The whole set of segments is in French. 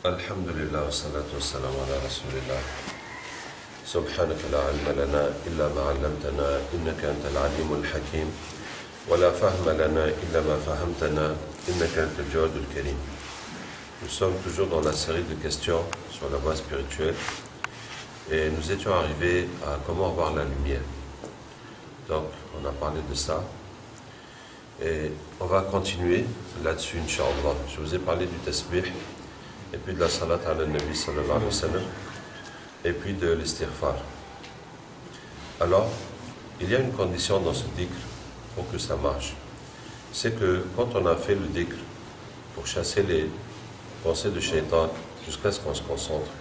Alhamdulillah, wassalatu wassalamu ala rasulillah. Subhanaka la ilma lana illa ma 'allamtana innaka antal alimul hakim wa la fahma lana illa ma fahamtana innaka antal jawadul karim. Nous sommes toujours dans la série de questions sur la voie spirituelle et nous étions arrivés à comment avoir la lumière. Donc, on a parlé de ça et on va continuer là-dessus, Inch'Allah. Je vous ai parlé du tasbih et puis de la salat ala nabi sallallahu alayhi wa sallam et puis de l'istighfar. Alors, il y a une condition dans ce dhikr pour que ça marche. C'est que quand on a fait le dhikr pour chasser les pensées de shaitan jusqu'à ce qu'on se concentre,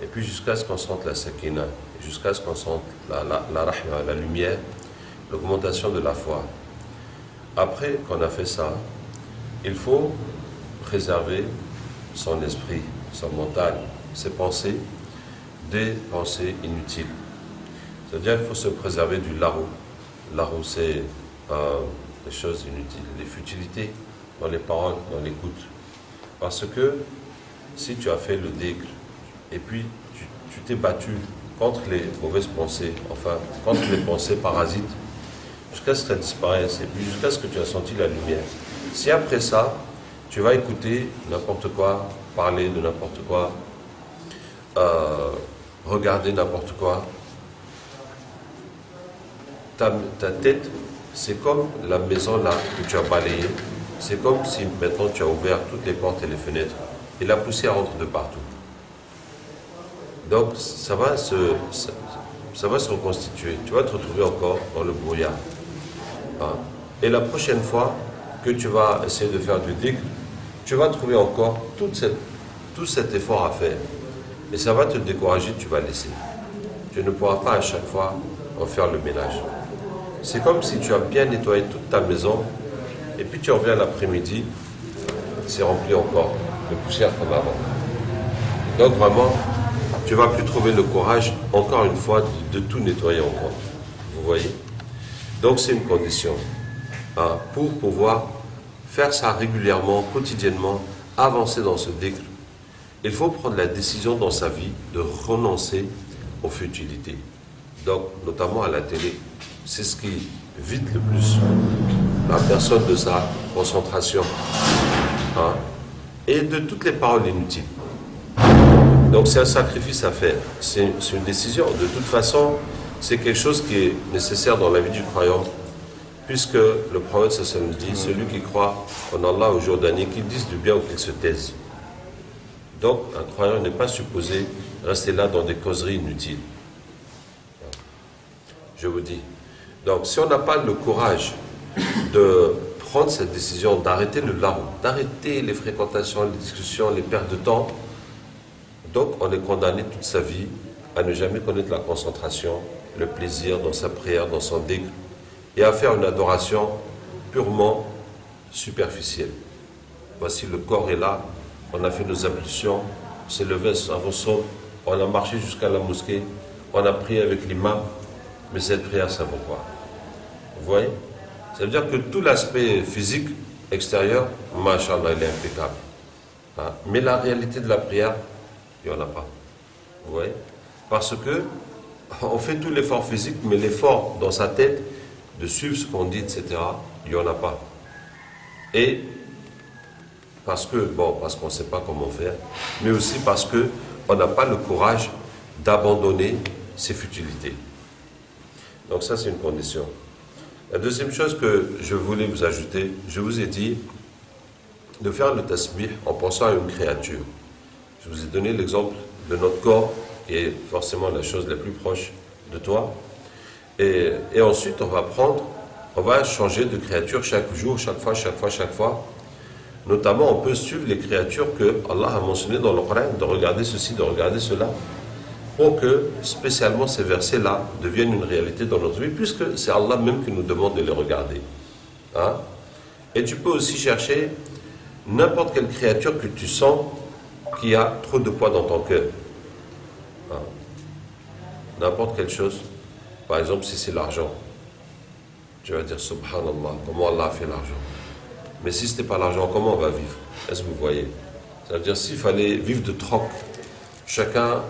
et puis jusqu'à ce qu'on sente la sakina, jusqu'à ce qu'on sente la rahma, la lumière, l'augmentation de la foi. Après qu'on a fait ça, il faut préserver son esprit, son mental, ses pensées, des pensées inutiles. C'est-à-dire qu'il faut se préserver du larou. Larou, c'est les choses inutiles, les futilités dans les paroles, dans l'écoute. Parce que si tu as fait le dhikr et puis tu t'es battu contre les mauvaises pensées, enfin contre les pensées parasites, jusqu'à ce qu'elles disparaissent et puis jusqu'à ce que tu as senti la lumière. Si après ça, tu vas écouter n'importe quoi, parler de n'importe quoi, regarder n'importe quoi, ta tête, c'est comme la maison là que tu as balayée, c'est comme si maintenant tu as ouvert toutes les portes et les fenêtres et la poussière entre de partout. Donc ça va se reconstituer, tu vas te retrouver encore dans le brouillard. Hein? Et la prochaine fois que tu vas essayer de faire du dhikr, tu vas trouver encore tout cet effort à faire. Et ça va te décourager, tu vas laisser. Tu ne pourras pas à chaque fois en faire le ménage. C'est comme si tu as bien nettoyé toute ta maison, et puis tu reviens l'après-midi, c'est rempli encore de poussière comme avant. Donc vraiment, tu ne vas plus trouver le courage, encore une fois, de tout nettoyer encore. Vous voyez? Donc c'est une condition. Hein, pour pouvoir faire ça régulièrement, quotidiennement, avancer dans ce dhikr, il faut prendre la décision dans sa vie de renoncer aux futilités. Donc, notamment à la télé. C'est ce qui vide le plus la personne de sa concentration. Hein, et de toutes les paroles inutiles. Donc c'est un sacrifice à faire. C'est une décision. De toute façon, c'est quelque chose qui est nécessaire dans la vie du croyant. Puisque le prophète sallallahu alayhi wa sallam dit, celui qui croit en Allah au jour dernier, qu'il dise du bien ou qu'il se taise. Donc, un croyant n'est pas supposé rester là dans des causeries inutiles. Je vous dis. Donc, si on n'a pas le courage de prendre cette décision, d'arrêter le larou, d'arrêter les fréquentations, les discussions, les pertes de temps, donc on est condamné toute sa vie à ne jamais connaître la concentration, le plaisir dans sa prière, dans son dhikr, et à faire une adoration purement superficielle. Voici, le corps est là, on a fait nos ablutions, on s'est levé à Rosso, on a marché jusqu'à la mosquée, on a prié avec l'imam, mais cette prière, ça vaut quoi? Vous voyez? Ça veut dire que tout l'aspect physique extérieur, machallah, il est impeccable. Hein? Mais la réalité de la prière, il n'y en a pas. Vous voyez? Parce que on fait tout l'effort physique, mais l'effort dans sa tête, de suivre ce qu'on dit, etc., il n'y en a pas. Et parce qu'on ne sait pas comment faire, mais aussi parce qu'on n'a pas le courage d'abandonner ces futilités. Donc ça, c'est une condition. La deuxième chose que je voulais vous ajouter, je vous ai dit de faire le tasbih en pensant à une créature. Je vous ai donné l'exemple de notre corps, qui est forcément la chose la plus proche de toi. Et ensuite, on va changer de créature chaque jour, chaque fois. Notamment, on peut suivre les créatures que Allah a mentionnées dans le Coran, de regarder ceci, de regarder cela, pour que spécialement ces versets-là deviennent une réalité dans notre vie, puisque c'est Allah même qui nous demande de les regarder. Hein? Et tu peux aussi chercher n'importe quelle créature que tu sens qui a trop de poids dans ton cœur. Hein? N'importe quelle chose. Par exemple, si c'est l'argent, tu vas dire Subhanallah, comment Allah a fait l'argent. Mais si ce n'est pas l'argent, comment on va vivre? Est-ce que vous voyez? Ça veut dire s'il fallait vivre de troc, chacun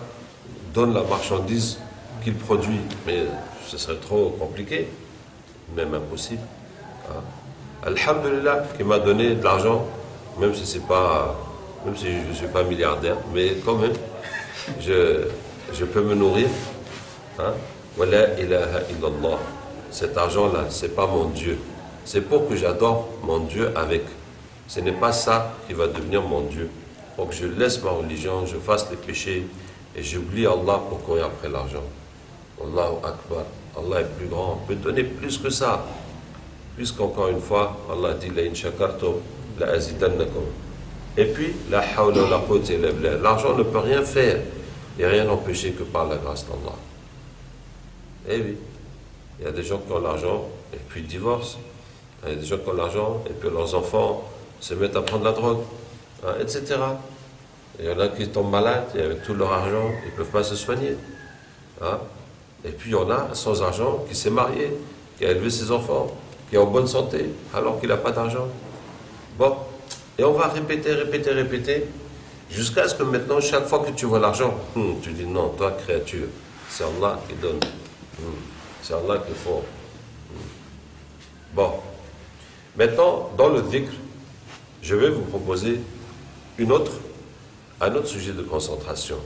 donne la marchandise qu'il produit, mais ce serait trop compliqué, même impossible. Hein. Alhamdulillah, qui m'a donné de l'argent, même si je ne suis pas milliardaire, mais quand même, je peux me nourrir. Hein. Wa la ilaha illallah. Cet argent-là, c'est pas mon Dieu. C'est pour que j'adore mon Dieu avec. Ce n'est pas ça qui va devenir mon Dieu. Pour que je laisse ma religion, je fasse les péchés et j'oublie Allah pour courir après l'argent. Allahu Akbar. Allah est plus grand. On peut donner plus que ça. Puisqu'encore une fois, Allah dit la in shakartum la azidannakum. Et puis, la hawla wa la quwwata illa billah. L'argent ne peut rien faire et rien empêcher que par la grâce d'Allah. Eh oui, il y a des gens qui ont l'argent et puis divorcent. Il y a des gens qui ont l'argent et puis leurs enfants se mettent à prendre la drogue, hein, etc. Il y en a qui tombent malades et avec tout leur argent, ils ne peuvent pas se soigner. Hein. Et puis il y en a sans argent qui s'est marié, qui a élevé ses enfants, qui est en bonne santé, alors qu'il n'a pas d'argent. Bon, et on va répéter, jusqu'à ce que maintenant, chaque fois que tu vois l'argent, tu dis non, toi créature, c'est Allah qui donne. C'est Allah qui fait. Bon, maintenant, dans le dhikr, je vais vous proposer un autre sujet de concentration.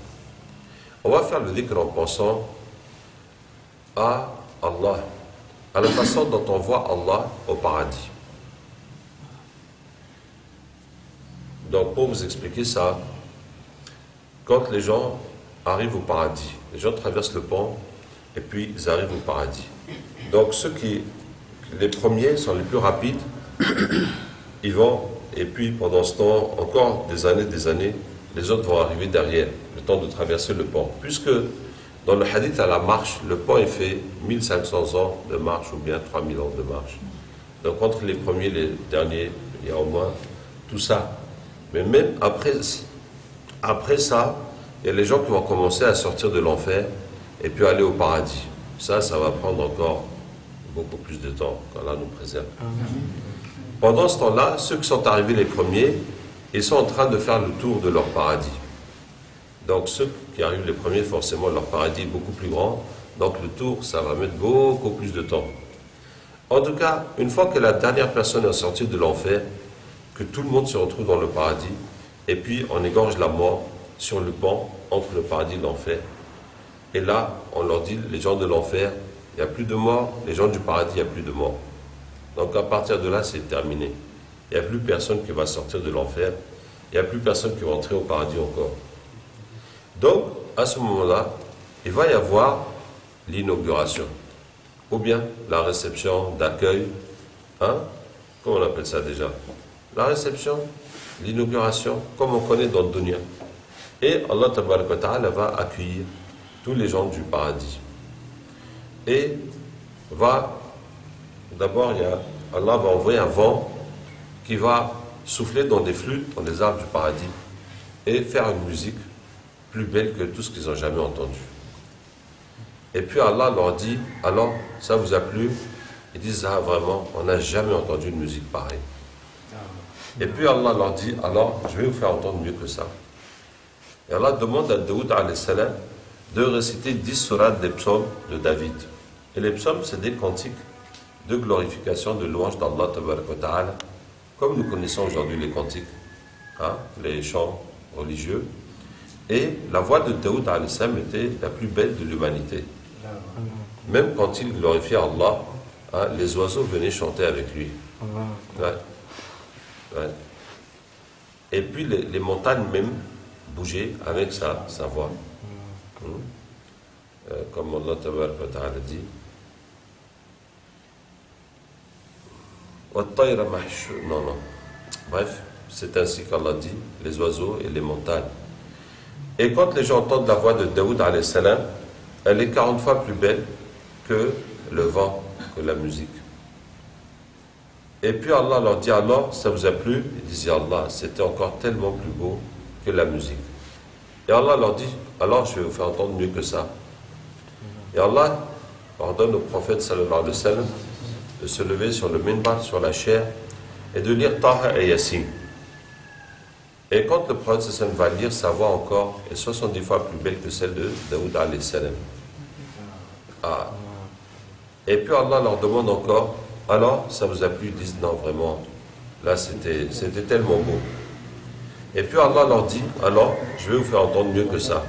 On va faire le dhikr en pensant à Allah, à la façon dont on voit Allah au paradis. Donc, pour vous expliquer ça, quand les gens arrivent au paradis, les gens traversent le pont et puis ils arrivent au paradis. Donc, les premiers sont les plus rapides, ils vont, et puis pendant ce temps, encore des années, les autres vont arriver derrière, le temps de traverser le pont. Puisque dans le hadith à la marche, le pont est fait 1500 ans de marche ou bien 3000 ans de marche. Donc entre les premiers et les derniers, il y a au moins tout ça. Mais même après ça, il y a les gens qui vont commencer à sortir de l'enfer et puis aller au paradis. Ça va prendre encore beaucoup plus de temps, qu'Allah nous préserve. Pendant ce temps-là, ceux qui sont arrivés les premiers, ils sont en train de faire le tour de leur paradis. Donc ceux qui arrivent les premiers, forcément, leur paradis est beaucoup plus grand. Donc le tour, ça va mettre beaucoup plus de temps. En tout cas, une fois que la dernière personne est sortie de l'enfer, que tout le monde se retrouve dans le paradis, et puis on égorge la mort sur le pont entre le paradis et l'enfer. Et là, on leur dit, les gens de l'enfer, il n'y a plus de mort, les gens du paradis, il n'y a plus de mort. Donc à partir de là, c'est terminé. Il n'y a plus personne qui va sortir de l'enfer, il n'y a plus personne qui va entrer au paradis encore. Donc, à ce moment-là, il va y avoir l'inauguration, ou bien la réception d'accueil, hein? Comment on appelle ça déjà? La réception, l'inauguration, comme on connaît dans le dunya. Et Allah Tabaraka wa Ta'ala va accueillir tous les gens du paradis. Et d'abord, Allah va envoyer un vent qui va souffler dans des flûtes, dans des arbres du paradis, et faire une musique plus belle que tout ce qu'ils ont jamais entendu. Et puis Allah leur dit, alors, ça vous a plu? Ils disent, ah vraiment, on n'a jamais entendu une musique pareille. Et puis Allah leur dit, alors, je vais vous faire entendre mieux que ça. Et Allah demande à Daoud alayhi salam de réciter 10 sourates des psaumes de David. Et les psaumes, c'est des cantiques de glorification, de louange d'Allah Tabaraka wa Ta'ala, comme nous connaissons aujourd'hui les cantiques, hein, les chants religieux. Et la voix de Daoud alayhi salam était la plus belle de l'humanité. Même quand il glorifiait Allah, hein, les oiseaux venaient chanter avec lui. Ouais. Ouais. Et puis les montagnes même bougeaient avec sa voix. Comme Allah Tabaraka wa Ta'ala dit. Non. Bref, c'est ainsi qu'Allah dit, les oiseaux et les montagnes. Et quand les gens entendent la voix de Daoud alayhi salam, elle est 40 fois plus belle que le vent, que la musique. Et puis Allah leur dit, alors, ça vous a plu? Ils disent, Allah, c'était encore tellement plus beau que la musique. Et Allah leur dit, alors je vais vous faire entendre mieux que ça. Et Allah ordonne au prophète sallallahu alayhi wa sallam de se lever sur le minbar, sur la chair, et de lire Taha et Yassine. Et quand le prophète sallam va lire, sa voix encore est 70 fois plus belle que celle de Daoud alayhi salam. Ah. Et puis Allah leur demande encore, alors ça vous a plu? Ils disent non, vraiment, là c'était tellement beau. Et puis Allah leur dit, alors je vais vous faire entendre mieux que ça.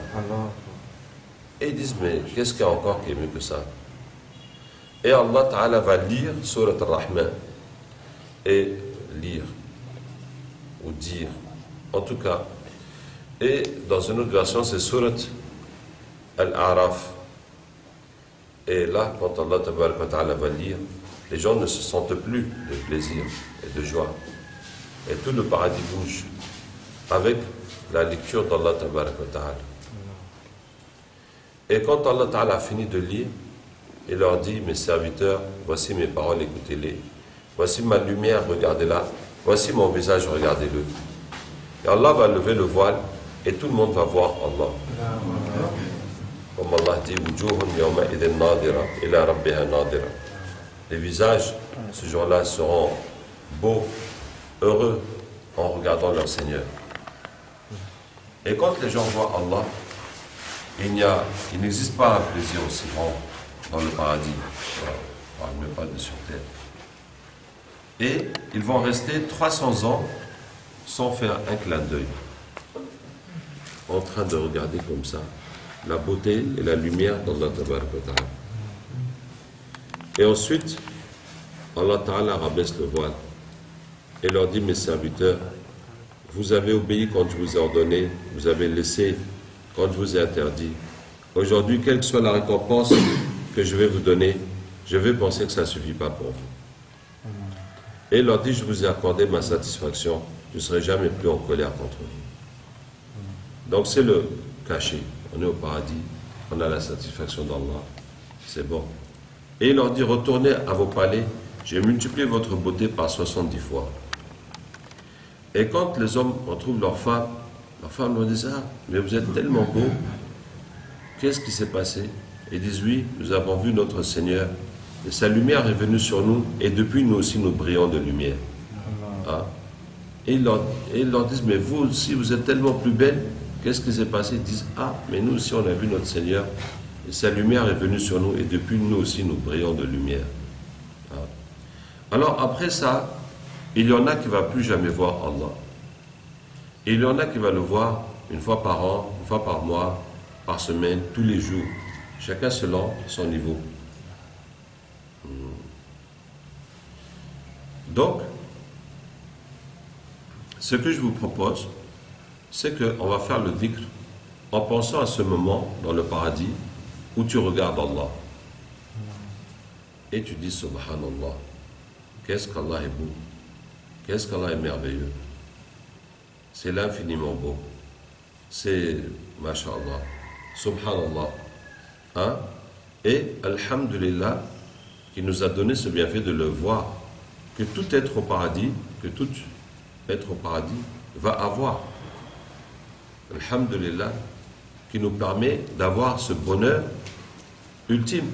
Et ils disent, mais qu'est-ce qu'il y a encore qui est mieux que ça? Et Allah Ta'ala va lire Surat Al-Rahman et lire ou dire, en tout cas. Et dans une autre version, c'est Surat Al-A'raf. Et là, quand Allah Ta'ala va lire, les gens ne se sentent plus de plaisir et de joie. Et tout le paradis bouge avec la lecture d'Allah Ta'ala. Et quand Allah Ta'ala a fini de lire, il leur dit, mes serviteurs, voici mes paroles, écoutez-les. Voici ma lumière, regardez-la. Voici mon visage, regardez-le. Et Allah va lever le voile et tout le monde va voir Allah. Comme Allah dit, les visages, ce jour-là, seront beaux, heureux, en regardant leur Seigneur. Et quand les gens voient Allah, il n'existe pas un plaisir aussi grand dans le paradis. On ne parle même pas de sur terre. Et ils vont rester 300 ans sans faire un clin d'œil, en train de regarder comme ça la beauté et la lumière d'Allah Ta'ala. Et ensuite, Allah Ta'ala rabaisse le voile et leur dit, mes serviteurs, vous avez obéi quand je vous ai ordonné, vous avez laissé quand je vous ai interdit. Aujourd'hui, quelle que soit la récompense que je vais vous donner, je vais penser que ça ne suffit pas pour vous. Et il leur dit, je vous ai accordé ma satisfaction, je ne serai jamais plus en colère contre vous. Donc c'est le cachet. On est au paradis, on a la satisfaction d'Allah, c'est bon. Et il leur dit, retournez à vos palais, j'ai multiplié votre beauté par 70 fois. Et quand les hommes retrouvent leurs femmes leur disent, ah, mais vous êtes tellement beaux, qu'est-ce qui s'est passé? Ils disent, oui, nous avons vu notre Seigneur, et sa lumière est venue sur nous, et depuis nous aussi nous brillons de lumière. Ah. Et ils leur disent, mais vous aussi, vous êtes tellement plus belles, qu'est-ce qui s'est passé? Ils disent, ah, mais nous aussi on a vu notre Seigneur, et sa lumière est venue sur nous, et depuis nous aussi nous brillons de lumière. Ah. Alors après ça, il y en a qui ne va plus jamais voir Allah. Et il y en a qui va le voir une fois par an, une fois par mois, par semaine, tous les jours. Chacun selon son niveau. Donc, ce que je vous propose, c'est qu'on va faire le dhikr en pensant à ce moment dans le paradis où tu regardes Allah. Et tu dis Subhanallah, qu'est-ce qu'Allah est beau, qu'est-ce qu'Allah est merveilleux. C'est l'infiniment beau. C'est, Masha'Allah, Subhanallah. Hein? Et Alhamdulillah, qui nous a donné ce bienfait de le voir, que tout être au paradis, va avoir. Alhamdulillah, qui nous permet d'avoir ce bonheur ultime.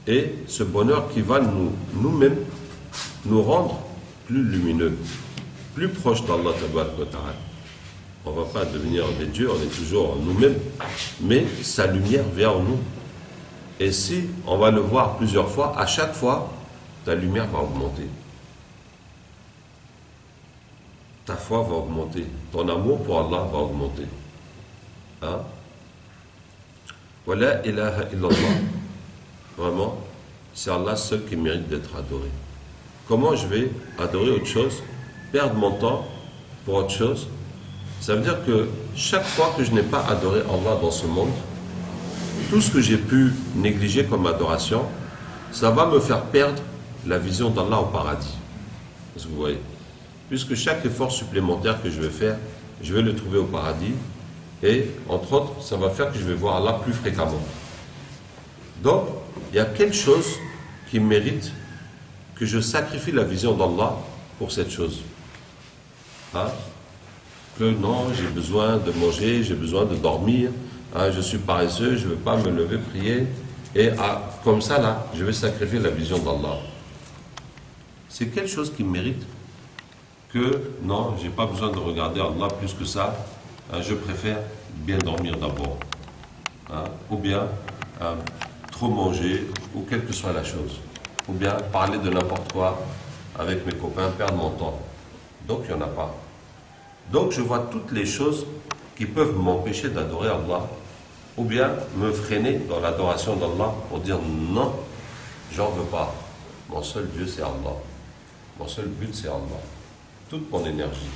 Et ce bonheur qui va nous-mêmes nous rendre plus lumineux, plus proches d'Allah Ta'ala. On ne va pas devenir des dieux, on est toujours en nous-mêmes, mais sa lumière vient en nous. Et si on va le voir plusieurs fois, à chaque fois, ta lumière va augmenter. Ta foi va augmenter. Ton amour pour Allah va augmenter. Hein? Wa la ilaha illallah. Vraiment, c'est Allah seul qui mérite d'être adoré. Comment je vais adorer autre chose, perdre mon temps pour autre chose? Ça veut dire que chaque fois que je n'ai pas adoré Allah dans ce monde, tout ce que j'ai pu négliger comme adoration, ça va me faire perdre la vision d'Allah au paradis. Est-ce que vous voyez? Puisque chaque effort supplémentaire que je vais faire, je vais le trouver au paradis, et entre autres, ça va faire que je vais voir Allah plus fréquemment. Donc, il y a quelque chose qui mérite que je sacrifie la vision d'Allah pour cette chose. Hein? Que non, j'ai besoin de manger, j'ai besoin de dormir, hein, je suis paresseux, je ne veux pas me lever prier, et comme ça là, je vais sacrifier la vision d'Allah. C'est quelque chose qui mérite que non, j'ai pas besoin de regarder Allah plus que ça, je préfère bien dormir d'abord, ou bien trop manger, ou quelle que soit la chose, ou bien parler de n'importe quoi avec mes copains, perdre mon temps. Donc il n'y en a pas. Donc je vois toutes les choses qui peuvent m'empêcher d'adorer Allah, ou bien me freiner dans l'adoration d'Allah pour dire non, j'en veux pas. Mon seul Dieu c'est Allah. Mon seul but c'est Allah. Toute mon énergie,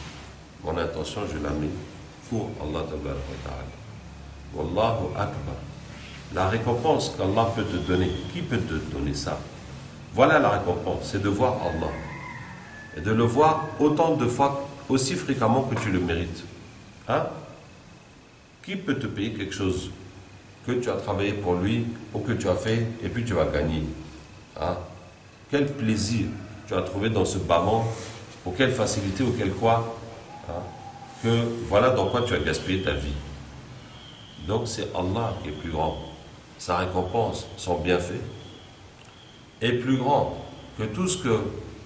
mon intention, je la mets pour Allah Ta'ala. Wallahu Akbar. La récompense qu'Allah peut te donner, qui peut te donner ça? Voilà la récompense, c'est de voir Allah. Et de le voir autant de fois, aussi fréquemment que tu le mérites. Qui peut te payer quelque chose que tu as travaillé pour lui ou que tu as fait et puis tu vas gagner? Quel plaisir tu as trouvé dans ce bâton, ou quelle facilité ou quelle quoi, que voilà dans quoi tu as gaspillé ta vie. Donc c'est Allah qui est plus grand. Sa récompense, son bienfait, est plus grand que tout ce que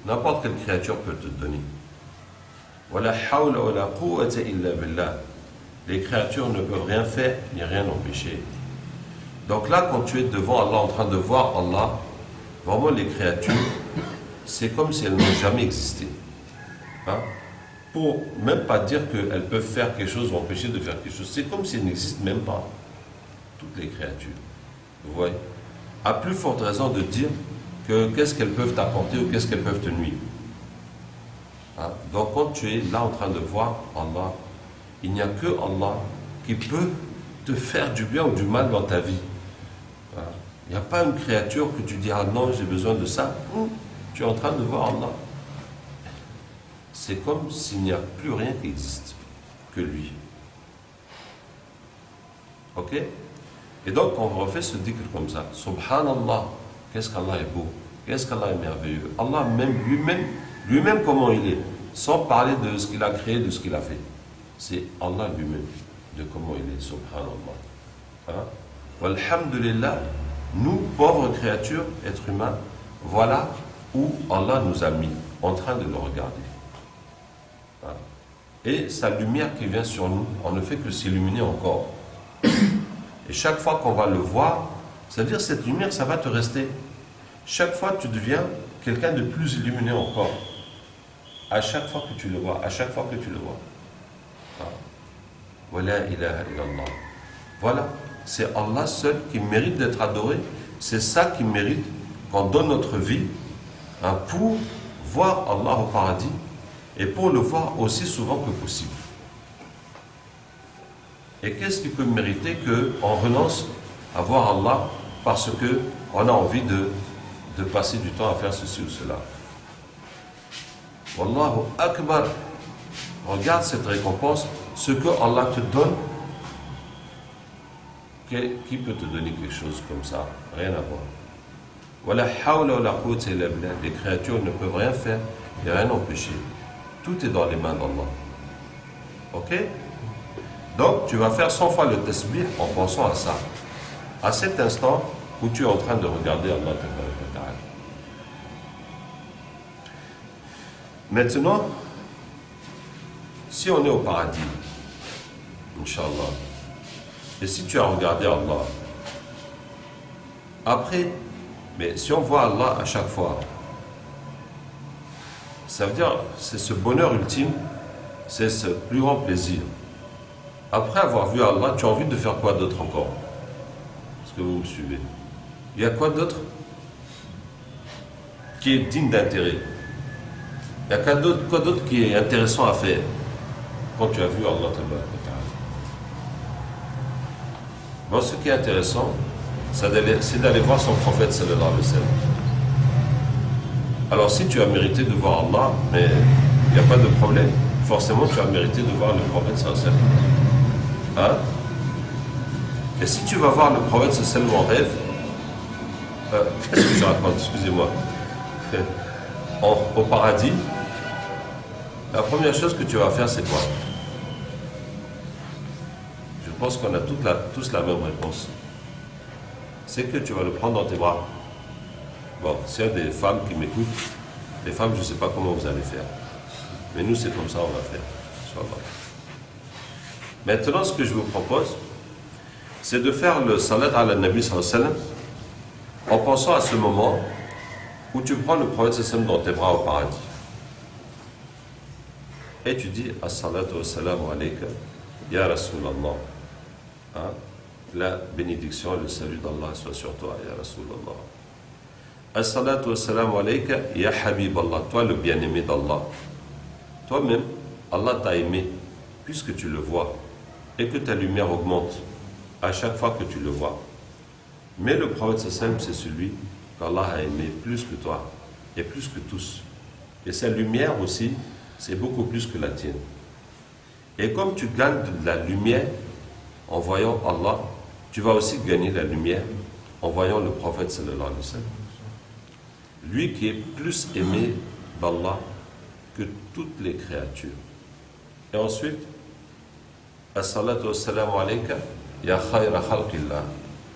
n'importe quelle créature peut te donner. Wala hawla wala quwwata illa billah. Les créatures ne peuvent rien faire ni rien empêcher. Donc là, quand tu es devant Allah, en train de voir Allah, vraiment les créatures, c'est comme si elles n'ont jamais existé. Pour même pas dire qu'elles peuvent faire quelque chose ou empêcher de faire quelque chose. C'est comme si elles n'existent même pas. Toutes les créatures. Vous voyez? À plus forte raison de dire que qu'est-ce qu'elles peuvent t'apporter ou qu'est-ce qu'elles peuvent te nuire. Donc quand tu es là en train de voir Allah, il n'y a que Allah qui peut te faire du bien ou du mal dans ta vie. Il n'y a pas une créature que tu dis, ah non, j'ai besoin de ça. Tu es en train de voir Allah. C'est comme s'il n'y a plus rien qui existe que lui. Ok? Et donc on refait ce dhikr comme ça. Subhanallah, qu'est-ce qu'Allah est beau, qu'est-ce qu'Allah est merveilleux. Allah même, lui-même comment il est, sans parler de ce qu'il a créé, de ce qu'il a fait. C'est Allah lui-même, de comment il est, subhanallah. Walhamdulillah, nous, pauvres créatures, êtres humains, voilà où Allah nous a mis, en train de le regarder. Et sa lumière qui vient sur nous, on ne fait que s'illuminer encore. Et chaque fois qu'on va le voir, c'est-à-dire cette lumière, ça va te rester. Chaque fois, tu deviens quelqu'un de plus illuminé encore. À chaque fois que tu le vois, à chaque fois que tu le vois. Wala ilaha illallah. Voilà, c'est Allah seul qui mérite d'être adoré. C'est ça qui mérite qu'on donne notre vie pour voir Allah au paradis et pour le voir aussi souvent que possible. Et qu'est-ce qui peut mériter qu'on renonce à voir Allah parce qu'on a envie de passer du temps à faire ceci ou cela? Wallahu Akbar. Regarde cette récompense, ce que Allah te donne. Qui peut te donner quelque chose comme ça? Rien à voir. Wala hawla wala quwwata illa billah. Les créatures ne peuvent rien faire et rien empêcher. Tout est dans les mains d'Allah. Ok? Donc, tu vas faire 100 fois le tasbih en pensant à ça. À cet instant où tu es en train de regarder Allah. Maintenant, si on est au paradis, Inch'Allah, et si tu as regardé Allah, après, mais si on voit Allah à chaque fois, ça veut dire, c'est ce bonheur ultime, c'est ce plus grand plaisir. Après avoir vu Allah, tu as envie de faire quoi d'autre encore? Est-ce que vous me suivez? Il y a quoi d'autre qui est digne d'intérêt? Il y a quoi d'autre qui est intéressant à faire quand tu as vu Allah? Bon, ce qui est intéressant, c'est d'aller voir son prophète sallallahu alayhi wa sallam. Alors si tu as mérité de voir Allah, mais il n'y a pas de problème, forcément tu as mérité de voir le prophète sallallahu alayhi wa sallam. Et si tu vas voir le prophète sallallahu alayhi wa sallam en rêve, qu'est-ce que je raconte, excusez-moi, au paradis, la première chose que tu vas faire, c'est quoi? Je pense qu'on a tous la même réponse. C'est que tu vas le prendre dans tes bras. Bon, s'il y a des femmes qui m'écoutent, les femmes, je ne sais pas comment vous allez faire. Mais nous, c'est comme ça, on va faire. Inch'Allah. Maintenant, ce que je vous propose, c'est de faire le salat ala nabi sallallahu alayhi wa sallam en pensant à ce moment où tu prends le prophète sallallahu dans tes bras au paradis. Et tu dis as-salatu wa-salamu alayka ya Rasulallah. Hein? La bénédiction et le salut d'Allah soit sur toi, ya Rasulallah. As-salatu wa-salamu alayka ya Habiballah, toi le bien-aimé d'Allah. Toi-même, Allah t'a aimé puisque tu le vois et que ta lumière augmente à chaque fois que tu le vois. Mais le prophète sallam, c'est celui qu'Allah a aimé plus que toi et plus que tous. Et sa lumière aussi, c'est beaucoup plus que la tienne. Et comme tu gagnes de la lumière en voyant Allah, tu vas aussi gagner la lumière en voyant le prophète sallallahu alayhi wa sallam. Lui qui est plus aimé d'Allah que toutes les créatures. Et ensuite, as-salatu wa-salamu alayka ya khayra khalqillah,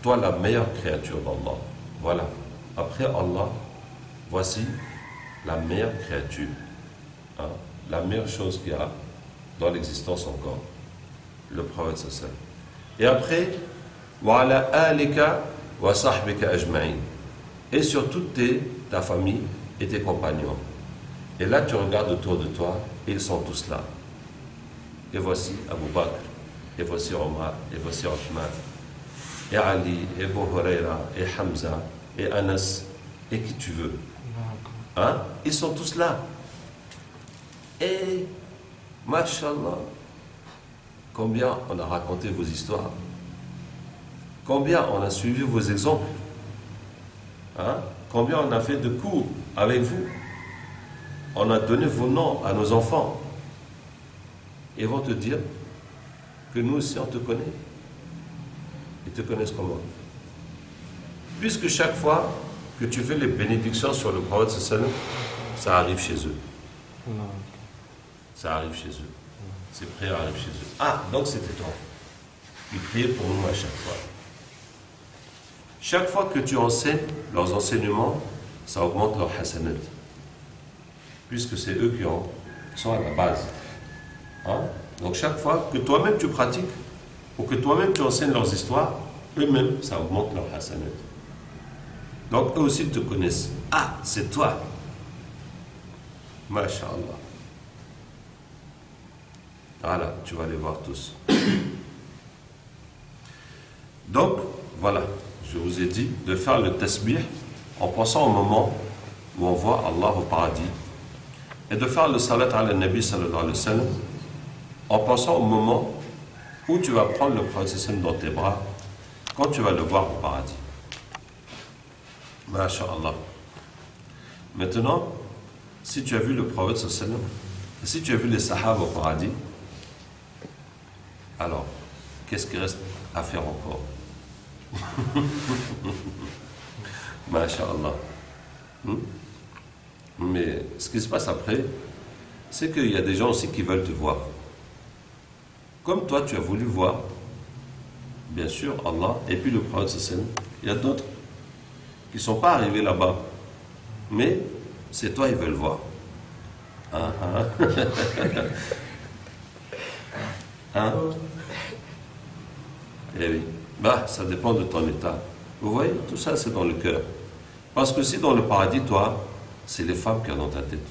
toi la meilleure créature d'Allah. Voilà. Après Allah, voici la meilleure créature. Hein? La meilleure chose qu'il y a dans l'existence encore. Le prophète sallallahu. Et après, wa ala alika wa sahbika ajma'in. Et sur toute ta famille et tes compagnons. Et là, tu regardes autour de toi, et ils sont tous là. Et voici Abu Bakr, et voici Omar, et voici Othman, et Ali, et Abu Huraira, et Hamza, et Anas, et qui tu veux. Hein? Ils sont tous là. Et, mashallah, combien on a raconté vos histoires, combien on a suivi vos exemples, hein? Combien on a fait de cours avec vous, on a donné vos noms à nos enfants. Ils vont te dire que nous aussi on te connaît. Ils te connaissent comment? Puisque chaque fois que tu fais les bénédictions sur le prophète sallallahu, ça arrive chez eux. Ça arrive chez eux. Ces prières arrivent chez eux. Ah, donc c'était toi. Ils priaient pour nous à chaque fois. Chaque fois que tu enseignes leurs enseignements, ça augmente leur hasanat. Puisque c'est eux qui sont à la base. Hein? Donc chaque fois que toi-même tu pratiques, ou que toi-même tu enseignes leurs histoires, eux-mêmes, ça augmente leur hasanat. Donc eux aussi te connaissent. Ah, c'est toi. Masha'Allah. Voilà, tu vas les voir tous. Donc, voilà, je vous ai dit de faire le tasbih en pensant au moment où on voit Allah au paradis et de faire le salat ala nabi sallallahu alayhi wa sallam en pensant au moment où tu vas prendre le prophète dans tes bras quand tu vas le voir au paradis. Masha'Allah. Maintenant, si tu as vu le prophète sallallahu, si tu as vu les sahaba au paradis, alors, qu'est-ce qui reste à faire encore? Masha'Allah. Mais ce qui se passe après, c'est qu'il y a des gens aussi qui veulent te voir. Comme toi, tu as voulu voir, bien sûr, Allah, et puis le prophète sallallahu, il y a d'autres qui ne sont pas arrivés là-bas. Mais c'est toi, ils veulent voir. Hein, hein. Hein? Eh oui. Bah, ça dépend de ton état. Vous voyez, tout ça, c'est dans le cœur. Parce que si dans le paradis, toi, c'est les femmes qui ont dans ta tête.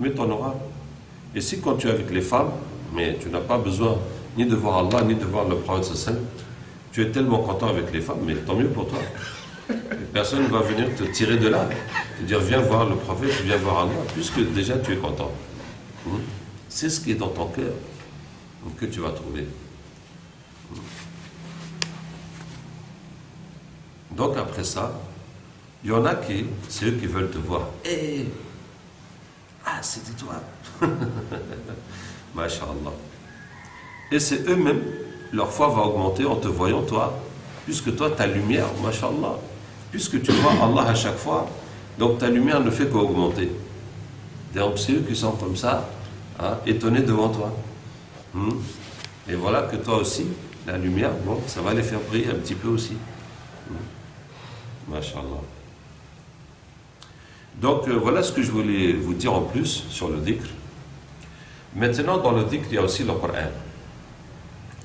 Mais tu en auras. Et si quand tu es avec les femmes, mais tu n'as pas besoin ni de voir Allah, ni de voir le prophète sallallahu, tu es tellement content avec les femmes, mais tant mieux pour toi. Personne ne va venir te tirer de là, te dire viens voir le prophète, viens voir Allah, puisque déjà tu es content. C'est ce qui est dans ton cœur que tu vas trouver. Donc après ça, il y en a qui, c'est eux qui veulent te voir. Eh, ah, c'était toi. Masha'Allah. Et c'est eux-mêmes, leur foi va augmenter en te voyant toi, puisque toi, ta lumière, Masha'Allah, puisque tu vois Allah à chaque fois, donc ta lumière ne fait qu'augmenter. Donc c'est eux qui sont comme ça, hein, étonnés devant toi. Et voilà que toi aussi, la lumière, bon, ça va les faire briller un petit peu aussi. Masha'Allah. Donc voilà ce que je voulais vous dire en plus sur le dhikr. Maintenant, dans le dhikr, il y a aussi le Coran.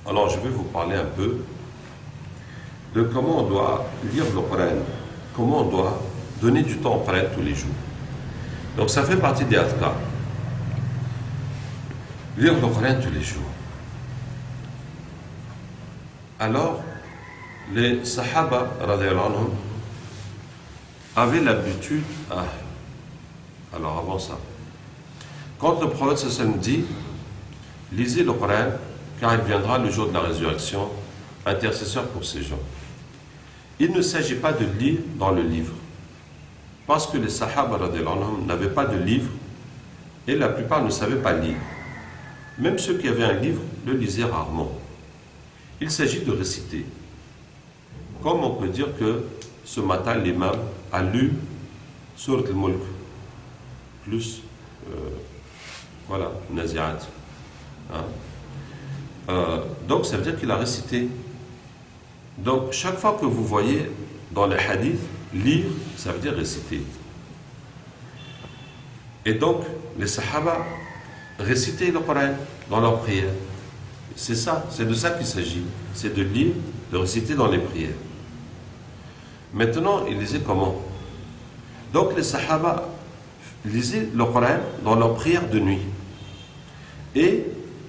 Alors, je vais vous parler un peu de comment on doit lire le Coran, comment on doit donner du temps au Coran tous les jours. Donc, ça fait partie des adhkar. Lire le Coran tous les jours. Alors, les Sahaba, radiyallahu anhum, avaient l'habitude alors avant ça, quand le prophète sallam dit lisez le Coran car il viendra le jour de la résurrection intercesseur pour ces gens, il ne s'agit pas de lire dans le livre parce que les Sahaba radiyallahu anhum n'avaient pas de livre et la plupart ne savaient pas lire. Même ceux qui avaient un livre le lisaient rarement. Il s'agit de réciter. Comme on peut dire que ce matin l'imam a lu Surat al-Mulk plus voilà, Nazi'at. Donc ça veut dire qu'il a récité. Donc chaque fois que vous voyez dans les hadiths, lire, ça veut dire réciter. Et donc les Sahaba récitaient le Coran dans leurs prières. C'est ça, c'est de ça qu'il s'agit. C'est de lire, de réciter dans les prières. Maintenant, ils lisaient comment? Donc les Sahaba lisaient le Coran dans leurs prières de nuit. Et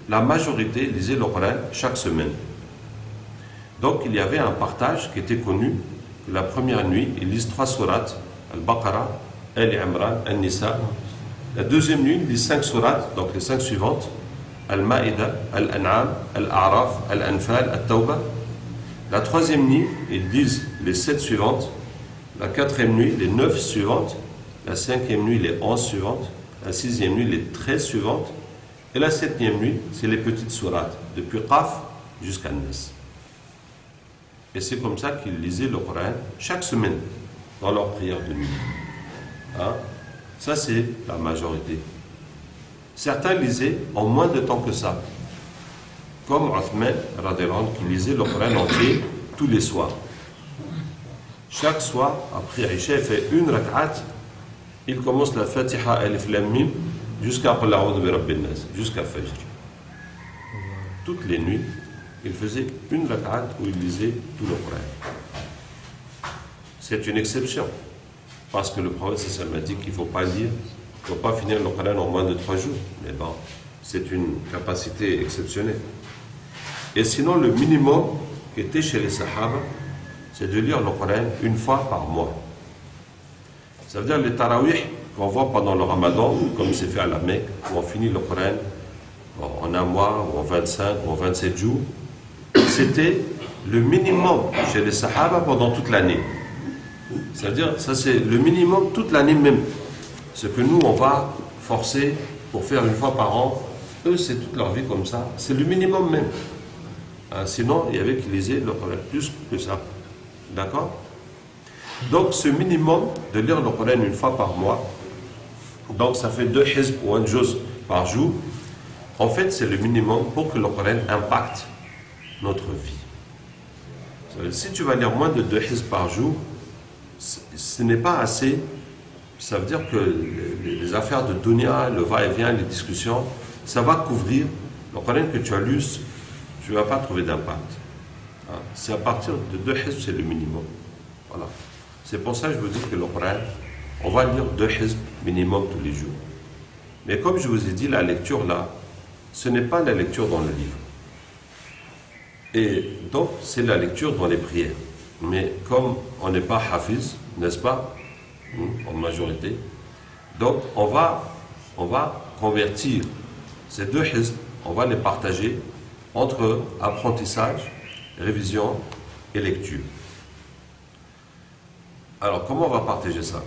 la majorité lisait le Coran chaque semaine. Donc il y avait un partage qui était connu. La première nuit, ils lisent 3 sourates, Al-Baqarah, Al-Imran, Al-Nisa. La deuxième nuit, ils lisent 5 sourates, donc les 5 suivantes, Al-Ma'ida, Al-An'am, Al-A'raf, Al-Anfal, Al-Tawbah. La troisième nuit, ils lisent les 7 suivantes. La quatrième nuit, les 9 suivantes. La cinquième nuit, les 11 suivantes. La sixième nuit, les 13 suivantes. Et la septième nuit, c'est les petites sourates, depuis Qaf jusqu'à Nas. Et c'est comme ça qu'ils lisaient le Coran chaque semaine dans leur prière de nuit. Ça, c'est la majorité. Certains lisaient en moins de temps que ça. Comme Uthman, radiyallahu anhu, qui lisait le Coran entier tous les soirs. Chaque soir, après Isha, il fait une rak'at. Il commence la Fatiha Alif Lam Mim jusqu'à Qul A'udhu bi Rabbin Nas, jusqu'à Fajr. Toutes les nuits, il faisait une rak'at où il lisait tout le Coran. C'est une exception. Parce que le prophète sallallahu alayhi wa sallam a dit qu'il ne faut pas lire, il ne faut pas finir le Coran en moins de 3 jours. Mais bon, c'est une capacité exceptionnelle. Et sinon, le minimum qui était chez les Sahaba, c'est de lire le Coran une fois par mois. Ça veut dire le Tarawih qu'on voit pendant le Ramadan, comme c'est fait à la Mecque, où on finit le Coran en un mois, ou en 25, ou en 27 jours. C'était le minimum chez les Sahaba pendant toute l'année. C'est-à-dire, ça c'est le minimum toute l'année même. Ce que nous, on va forcer pour faire une fois par an, eux, c'est toute leur vie comme ça. C'est le minimum même. Sinon, il y avait qui lisaient le Coran plus que ça. D'accord? Donc, ce minimum de lire le Coran une fois par mois, donc ça fait 2 hizb ou 1 juz par jour. En fait, c'est le minimum pour que le Coran impacte notre vie. Si tu vas lire moins de 2 hizb par jour, ce n'est pas assez. Ça veut dire que les affaires de dunya, le va-et-vient, les discussions, ça va couvrir le Coran que tu as lu, tu ne vas pas trouver d'impact. C'est à partir de 2 hizb, c'est le minimum. Voilà. C'est pour ça que je vous dis que le Coran, on va lire 2 hizb minimum tous les jours. Mais comme je vous ai dit, la lecture là, ce n'est pas la lecture dans le livre. Et donc, c'est la lecture dans les prières. Mais comme on n'est pas hafiz, n'est-ce pas, en majorité, donc on va convertir ces 2 hizb, on va les partager entre apprentissage, révision et lecture. Alors, comment on va partager ça?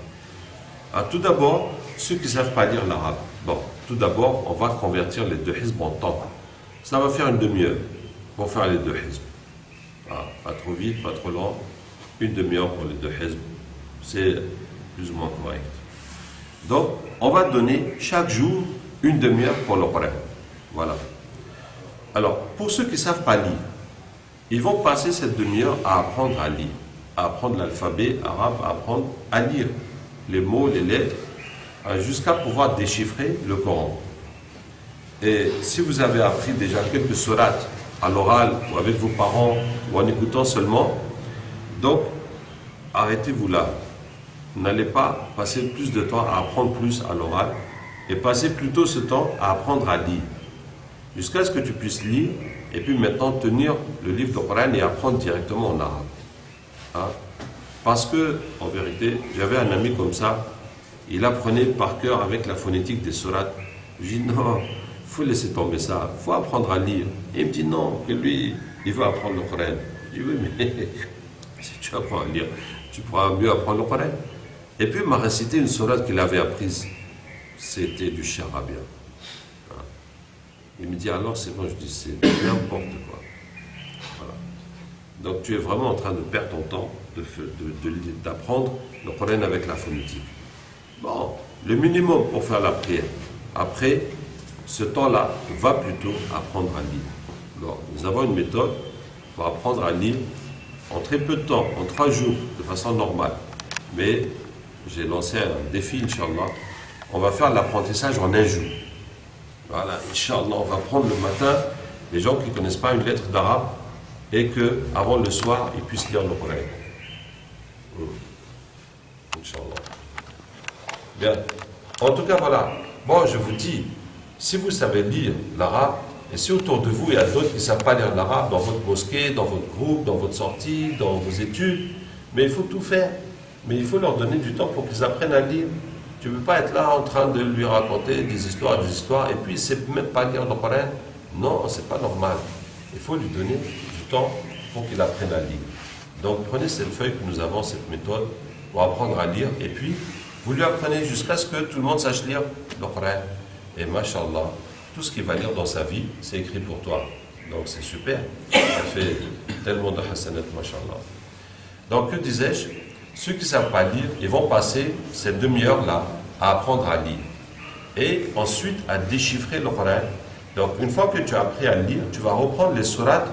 Tout d'abord, ceux qui ne savent pas lire l'arabe. Bon, tout d'abord, on va convertir les 2 hizb en temps. Ça va faire une demi-heure pour faire les 2 hizb. Pas trop vite, pas trop lent. Une demi-heure pour les 2 hizb. C'est plus ou moins correct. Donc, on va donner chaque jour une demi-heure pour le Coran. Voilà. Alors, pour ceux qui ne savent pas lire, ils vont passer cette demi-heure à apprendre à lire, à apprendre l'alphabet arabe, à apprendre à lire les mots, les lettres, jusqu'à pouvoir déchiffrer le Coran. Et si vous avez appris déjà quelques sourates à l'oral ou avec vos parents ou en écoutant seulement, donc arrêtez-vous là. N'allez pas passer plus de temps à apprendre plus à l'oral et passez plutôt ce temps à apprendre à lire. Jusqu'à ce que tu puisses lire et puis maintenant tenir le livre de Coran et apprendre directement en arabe. Hein? Parce que, en vérité, j'avais un ami comme ça, il apprenait par cœur avec la phonétique des sourates. Je dis non, il faut laisser tomber ça, il faut apprendre à lire. Et il me dit non, que lui, il veut apprendre le Coran. Je dis oui, mais si tu apprends à lire, tu pourras mieux apprendre le Coran. Et puis il m'a récité une sourate qu'il avait apprise. C'était du charabia. Il me dit alors c'est bon, je dis c'est n'importe quoi. Voilà. Donc tu es vraiment en train de perdre ton temps d'apprendre le Coran avec la phonétique. Bon, le minimum pour faire la prière. Après, ce temps-là va plutôt apprendre à lire. Alors, nous avons une méthode pour apprendre à lire en très peu de temps, en 3 jours, de façon normale. Mais j'ai lancé un défi, Inch'Allah. On va faire l'apprentissage en 1 jour. Voilà, Inch'Allah, on va prendre le matin les gens qui ne connaissent pas une lettre d'arabe et qu'avant le soir, ils puissent lire le Coran. Inch'Allah. Bien. En tout cas, voilà. Bon, je vous dis, si vous savez lire l'arabe, et si autour de vous, il y a d'autres qui ne savent pas lire l'arabe, dans votre mosquée, dans votre groupe, dans votre sortie, dans vos études, mais il faut tout faire. Mais il faut leur donner du temps pour qu'ils apprennent à lire. Tu ne peux pas être là en train de lui raconter des histoires, et puis il ne sait même pas lire le Coran. Non, ce n'est pas normal. Il faut lui donner du temps pour qu'il apprenne à lire. Donc prenez cette feuille que nous avons, cette méthode, pour apprendre à lire, et puis vous lui apprenez jusqu'à ce que tout le monde sache lire le Coran. Et mashallah, tout ce qu'il va lire dans sa vie, c'est écrit pour toi. Donc c'est super. Ça fait tellement de hasanat, mashallah. Donc que disais-je? Ceux qui ne savent pas lire, ils vont passer cette demi-heure-là à apprendre à lire. Et ensuite à déchiffrer le Coran. Donc une fois que tu as appris à lire, tu vas reprendre les sourates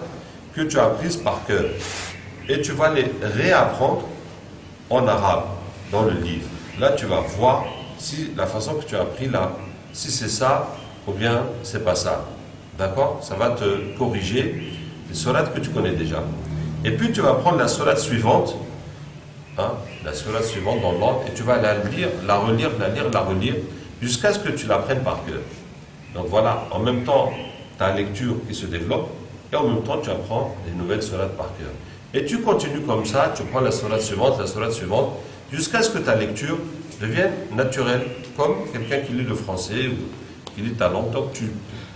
que tu as apprises par cœur. Et tu vas les réapprendre en arabe, dans le livre. Là, tu vas voir si la façon que tu as appris là, si c'est ça ou bien c'est pas ça. D'accord? Ça va te corriger les sourates que tu connais déjà. Et puis tu vas prendre la sourate suivante, la sourate suivante dans l'ordre, et tu vas la lire, la relire, la lire, la relire, jusqu'à ce que tu l'apprennes par cœur. Donc voilà, en même temps, ta lecture qui se développe, et en même temps, tu apprends les nouvelles sourates par cœur. Et tu continues comme ça, tu prends la sourate suivante, jusqu'à ce que ta lecture devienne naturelle, comme quelqu'un qui lit le français ou qui lit ta langue. Donc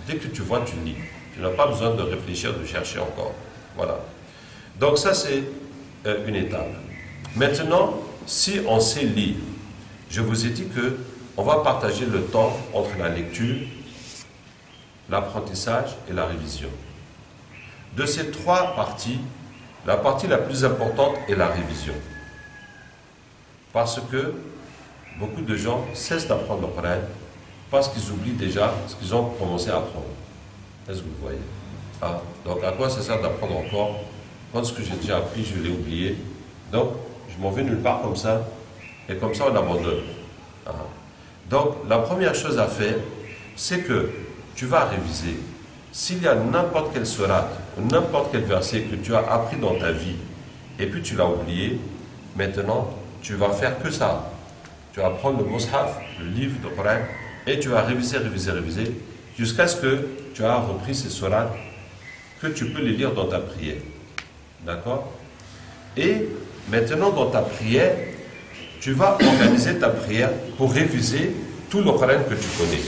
dès que tu vois, tu lis. Tu n'as pas besoin de réfléchir, de chercher encore. Voilà. Donc ça, c'est une étape. Maintenant, si on sait lire, je vous ai dit que on va partager le temps entre la lecture, l'apprentissage et la révision. De ces 3 parties, la partie la plus importante est la révision. Parce que beaucoup de gens cessent d'apprendre le Coran parce qu'ils oublient déjà ce qu'ils ont commencé à apprendre. Est-ce que vous voyez? Donc à quoi ça sert d'apprendre encore quand ce que j'ai déjà appris, je l'ai oublié? Donc, je m'en vais nulle part comme ça, et comme ça on abandonne. Donc, la première chose à faire, c'est que tu vas réviser. S'il y a n'importe quelle sourate, n'importe quel verset que tu as appris dans ta vie, et puis tu l'as oublié, maintenant, tu vas faire que ça. Tu vas prendre le Mus'haf, le livre de Coran, et tu vas réviser, jusqu'à ce que tu as repris ces sourates, que tu peux les lire dans ta prière. D'accord? Et maintenant, dans ta prière, tu vas organiser ta prière pour réviser tout le Coran que tu connais.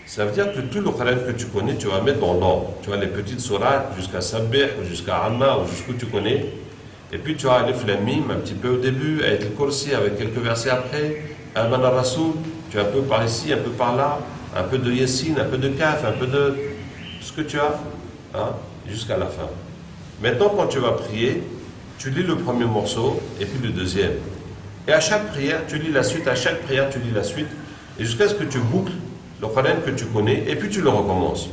Ça veut dire que tout le Coran que tu connais, tu vas mettre dans l'ordre. Tu as les petites sourates jusqu'à Sabbih, ou jusqu'à Amma, ou jusqu'où tu connais. Et puis tu as Alif Lam Mim un petit peu au début, Ayat al-Kursi avec quelques versets après, Aman al-Rasoul, tu as un peu par ici, un peu par là, un peu de Yassine, un peu de Kaf, un peu de ce que tu as, jusqu'à la fin. Maintenant, quand tu vas prier, tu lis le premier morceau et puis le deuxième. Et à chaque prière, tu lis la suite, à chaque prière, tu lis la suite, et jusqu'à ce que tu boucles le Coran que tu connais, et puis tu le recommences.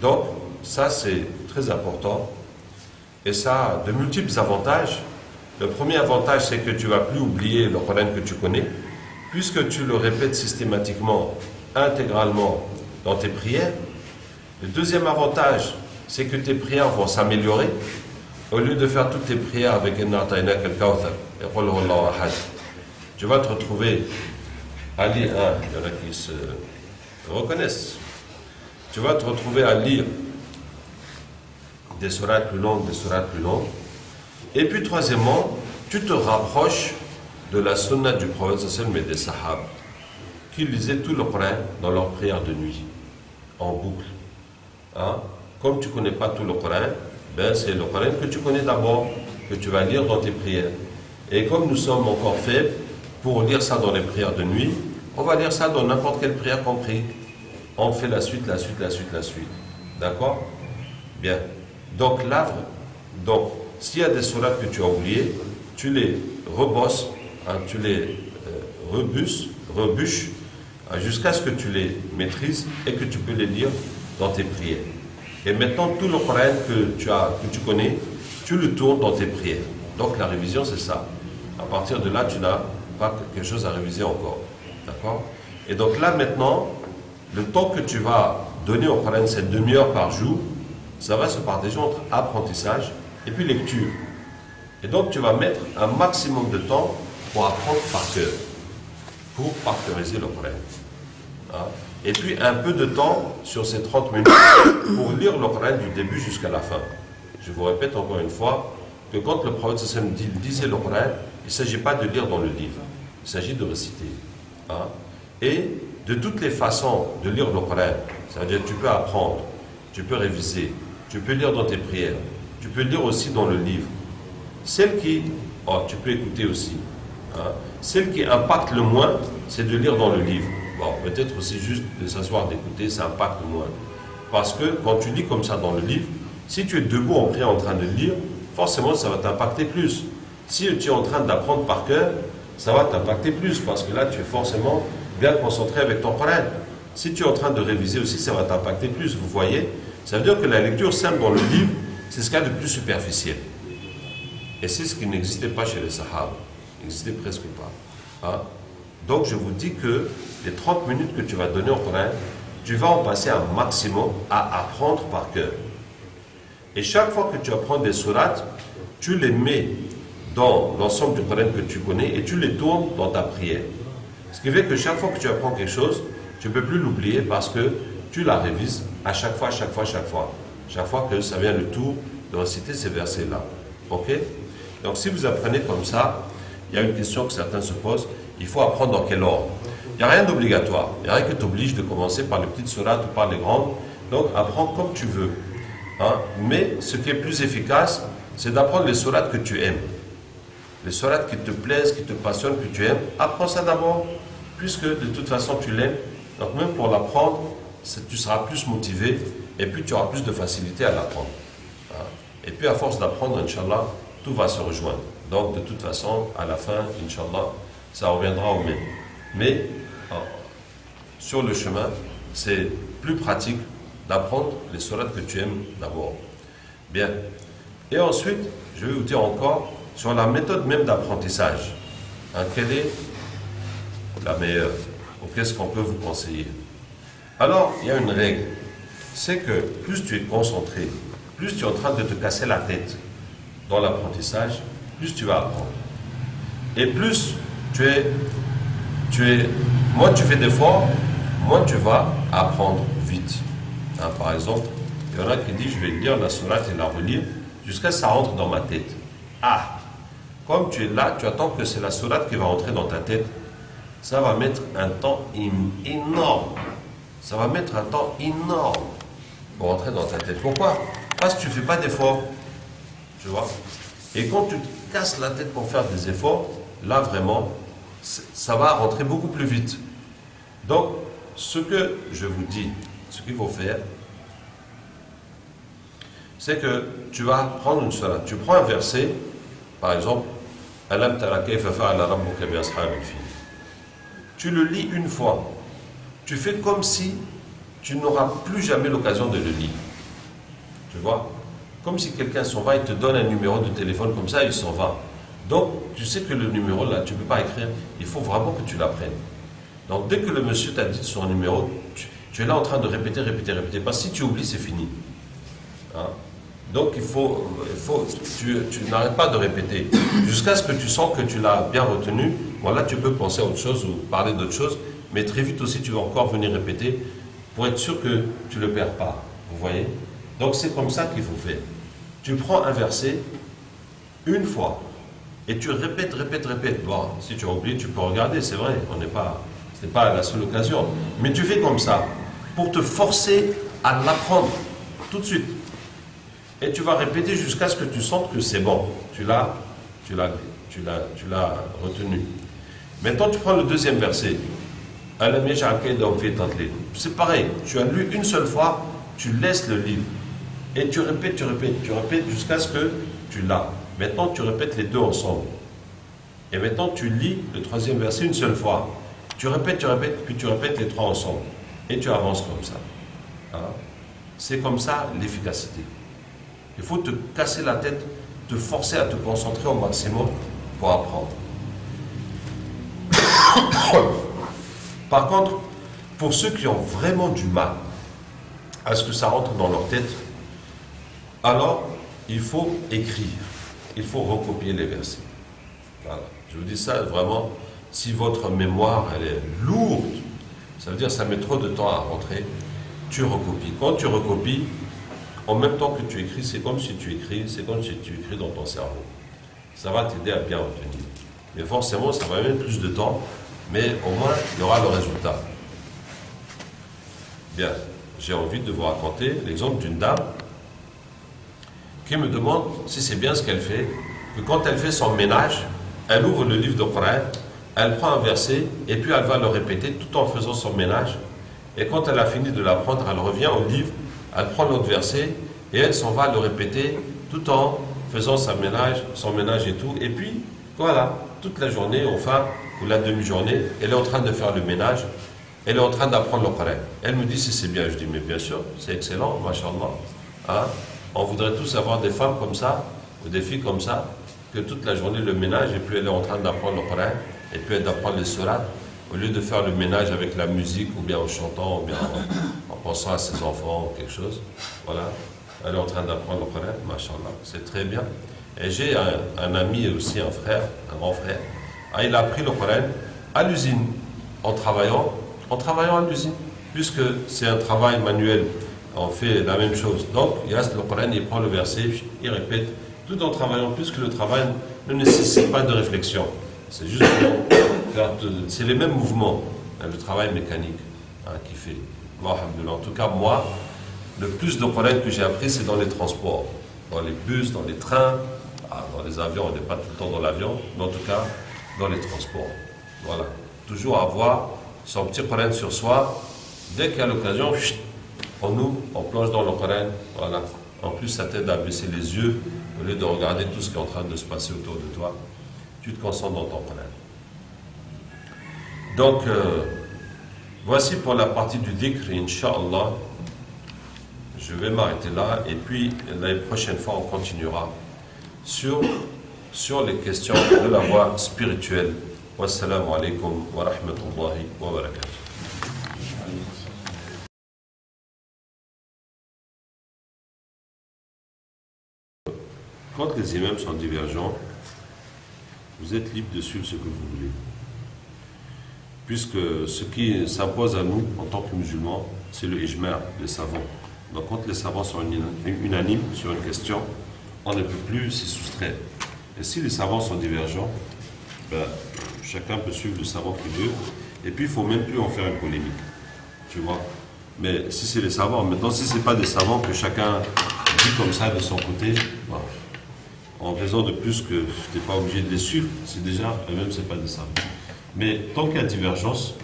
Donc, ça c'est très important, et ça a de multiples avantages. Le premier avantage, c'est que tu ne vas plus oublier le Coran que tu connais, puisque tu le répètes systématiquement intégralement dans tes prières. Le deuxième avantage, c'est que tes prières vont s'améliorer. Au lieu de faire toutes tes prières avec Inna a'taynak al-kawthar et Qul huwallahu ahad, tu vas te retrouver à lire, il y en a qui se reconnaissent, tu vas te retrouver à lire des sourates plus longues, Et puis troisièmement, tu te rapproches de la sunna du prophète et des sahaba qui lisaient tout le Coran dans leur prière de nuit, en boucle. Comme tu ne connais pas tout le Coran, ben c'est le Coran que tu connais d'abord, que tu vas lire dans tes prières. Et comme nous sommes encore faibles pour lire ça dans les prières de nuit, on va lire ça dans n'importe quelle prière qu'on prie. On fait la suite. D'accord? Bien. Donc là, s'il y a des sourates que tu as oubliées, tu les rebosses, tu les rebûches, jusqu'à ce que tu les maîtrises et que tu peux les lire dans tes prières. Et maintenant, tout le Coran que tu connais, tu le tournes dans tes prières. Donc la révision, c'est ça. À partir de là, tu n'as pas quelque chose à réviser encore. D'accord? Et donc là, maintenant, le temps que tu vas donner au Coran, cette demi-heure par jour, ça va se partager entre apprentissage et puis lecture. Et donc, tu vas mettre un maximum de temps pour apprendre par cœur, pour parcœuriser le Coran. Et puis, un peu de temps sur ces 30 minutes pour lire le Coran du début jusqu'à la fin. Je vous répète encore une fois que quand le prophète disait le Coran, il ne s'agit pas de lire dans le livre, il s'agit de réciter. Et de toutes les façons de lire le Coran, c'est-à-dire tu peux apprendre, tu peux réviser, tu peux lire dans tes prières, tu peux lire aussi dans le livre. Celle qui, tu peux écouter aussi, celle qui impacte le moins, c'est de lire dans le livre. Bon, peut-être aussi juste de s'asseoir, d'écouter, ça impacte moins. Parce que quand tu lis comme ça dans le livre, si tu es debout en prière en train de lire, forcément ça va t'impacter plus. Si tu es en train d'apprendre par cœur, ça va t'impacter plus parce que là tu es forcément bien concentré avec ton Coran. Si tu es en train de réviser aussi, ça va t'impacter plus, vous voyez. Ça veut dire que la lecture simple dans le livre, c'est ce qu'il y a de plus superficiel. Et c'est ce qui n'existait pas chez les Sahaba. Il n'existait presque pas. Donc je vous dis que les 30 minutes que tu vas donner au Coran, tu vas en passer un maximum à apprendre par cœur. Et chaque fois que tu apprends des sourates, tu les mets dans l'ensemble du Coran que tu connais et tu les tournes dans ta prière. Ce qui fait que chaque fois que tu apprends quelque chose, tu ne peux plus l'oublier parce que tu la révises à chaque fois. Chaque fois que ça vient le tour de réciter ces versets-là. Ok? Donc si vous apprenez comme ça, il y a une question que certains se posent, il faut apprendre dans quel ordre? Il n'y a rien d'obligatoire. Il n'y a rien qui t'oblige de commencer par les petites sourates ou par les grandes. Donc apprends comme tu veux. Mais ce qui est plus efficace, c'est d'apprendre les sourates que tu aimes. Les sourates qui te plaisent, qui te passionnent, que tu aimes. Apprends ça d'abord, puisque de toute façon tu l'aimes. Donc même pour l'apprendre, tu seras plus motivé et puis tu auras plus de facilité à l'apprendre. Et puis à force d'apprendre, Inch'Allah, tout va se rejoindre. Donc de toute façon, à la fin, Inch'Allah, ça reviendra au même. Mais sur le chemin, c'est plus pratique d'apprendre les sourates que tu aimes d'abord. Bien. Et ensuite, je vais vous dire encore sur la méthode même d'apprentissage. Quelle est la meilleure? Ou qu'est-ce qu'on peut vous conseiller? Alors, il y a une règle. C'est que plus tu es concentré, plus tu es en train de te casser la tête dans l'apprentissage, plus tu vas apprendre. Et plus moins tu fais d'efforts, moins tu vas apprendre vite. Par exemple, il y en a qui disent, je vais lire la sourate et la relire jusqu'à ce que ça rentre dans ma tête. Comme tu es là, tu attends que c'est la sourate qui va rentrer dans ta tête. Ça va mettre un temps énorme. Ça va mettre un temps énorme pour rentrer dans ta tête. Pourquoi? Parce que tu ne fais pas d'efforts. Tu vois? Et quand tu te casses la tête pour faire des efforts, là vraiment, ça va rentrer beaucoup plus vite. Donc, ce que je vous dis, ce qu'il faut faire, c'est que tu vas prendre une sourate. Tu prends un verset, par exemple, Alam tara kayfa fa'ala rabbuka bi ashabil fil. Tu le lis une fois. Tu fais comme si tu n'auras plus jamais l'occasion de le lire. Tu vois? Comme si quelqu'un s'en va, il te donne un numéro de téléphone comme ça, il s'en va. Donc, tu sais que le numéro là, tu ne peux pas écrire. Il faut vraiment que tu l'apprennes. Donc dès que le monsieur t'a dit son numéro, tu es là en train de répéter, répéter, répéter. Parce que si tu oublies, c'est fini. Hein? Donc tu n'arrêtes pas de répéter. Jusqu'à ce que tu sens que tu l'as bien retenu. Voilà, tu peux penser à autre chose ou parler d'autre chose. Mais très vite aussi, tu vas encore venir répéter pour être sûr que tu ne le perds pas. Vous voyez? Donc c'est comme ça qu'il faut faire. Tu prends un verset une fois et tu répètes, répètes, répètes. Bon, si tu as oublié, tu peux regarder, c'est vrai, ce n'est pas la seule occasion. Mais tu fais comme ça pour te forcer à l'apprendre tout de suite. Et tu vas répéter jusqu'à ce que tu sentes que c'est bon. Tu l'as retenu. Maintenant, tu prends le deuxième verset. C'est pareil, tu as lu une seule fois, tu laisses le livre. Et tu répètes jusqu'à ce que tu l'as. Maintenant, tu répètes les deux ensemble. Et maintenant, tu lis le troisième verset une seule fois. Tu répètes, puis tu répètes les trois ensemble. Et tu avances comme ça. Hein? C'est comme ça l'efficacité. Il faut te casser la tête, te forcer à te concentrer au maximum pour apprendre. Par contre, pour ceux qui ont vraiment du mal à ce que ça rentre dans leur tête, alors il faut écrire, il faut recopier les versets. Voilà. Je vous dis ça vraiment, si votre mémoire elle est lourde, ça veut dire que ça met trop de temps à rentrer, tu recopies. Quand tu recopies, en même temps que tu écris, c'est comme si tu écris dans ton cerveau. Ça va t'aider à bien retenir. Mais forcément, ça va mettre plus de temps, mais au moins, il y aura le résultat. Bien, j'ai envie de vous raconter l'exemple d'une dame qui me demande si c'est bien ce qu'elle fait, que quand elle fait son ménage, elle ouvre le livre de Coran, elle prend un verset, et puis elle va le répéter tout en faisant son ménage. Et quand elle a fini de l'apprendre, elle revient au livre, elle prend l'autre verset, et elle s'en va le répéter tout en faisant son ménage et tout. Et puis, voilà, toute la journée, enfin, ou la demi-journée, elle est en train de faire le ménage, elle est en train d'apprendre le Coran. Elle me dit si c'est bien, je dis mais bien sûr, c'est excellent, machallah. Hein? On voudrait tous avoir des femmes comme ça, ou des filles comme ça, que toute la journée le ménage, et puis elle est en train d'apprendre le Coran, et puis elle d'apprendre les sourates, au lieu de faire le ménage avec la musique, ou bien en chantant, ou bien en pensant à ses enfants, ou quelque chose. Voilà, elle est en train d'apprendre le Coran, machallah, c'est très bien. Et j'ai un ami aussi, un frère, un grand frère, il a appris le Coran à l'usine, en travaillant à l'usine, puisque c'est un travail manuel, on fait la même chose. Donc, il reste le Coran, il prend le verset, il répète, tout en travaillant, puisque le travail ne nécessite pas de réflexion. C'est juste c'est les mêmes mouvements, le travail mécanique qui fait. Bon, en tout cas, moi, le plus de Coran que j'ai appris, c'est dans les transports, dans les bus, dans les trains, dans les avions, on n'est pas tout le temps dans l'avion, mais en tout cas, dans les transports. Voilà. Toujours avoir son petit Coran sur soi. Dès qu'il y a l'occasion, on ouvre, on plonge dans le Coran. Voilà. En plus, ça t'aide à baisser les yeux au lieu de regarder tout ce qui est en train de se passer autour de toi. Tu te concentres dans ton Coran. Donc, voici pour la partie du dhikr, Inch'Allah. Je vais m'arrêter là et puis la prochaine fois, on continuera sur les questions de la voie spirituelle. Wassalamu alaikum wa rahmatullahi wa barakatuh. Quand les imams sont divergents, vous êtes libre de suivre ce que vous voulez. Puisque ce qui s'impose à nous, en tant que musulmans, c'est le ijma', les savants. Donc quand les savants sont unanimes sur une question, on ne peut plus s'y soustraire. Et si les savants sont divergents, chacun peut suivre le savant qu'il veut, et puis il ne faut même plus en faire une polémique. Tu vois. Mais si c'est les savants, maintenant si ce n'est pas des savants que chacun dit comme ça de son côté, en raison de plus que tu n'es pas obligé de les suivre, c'est déjà, eux-mêmes, ce n'est pas des savants. Mais tant qu'il y a divergence,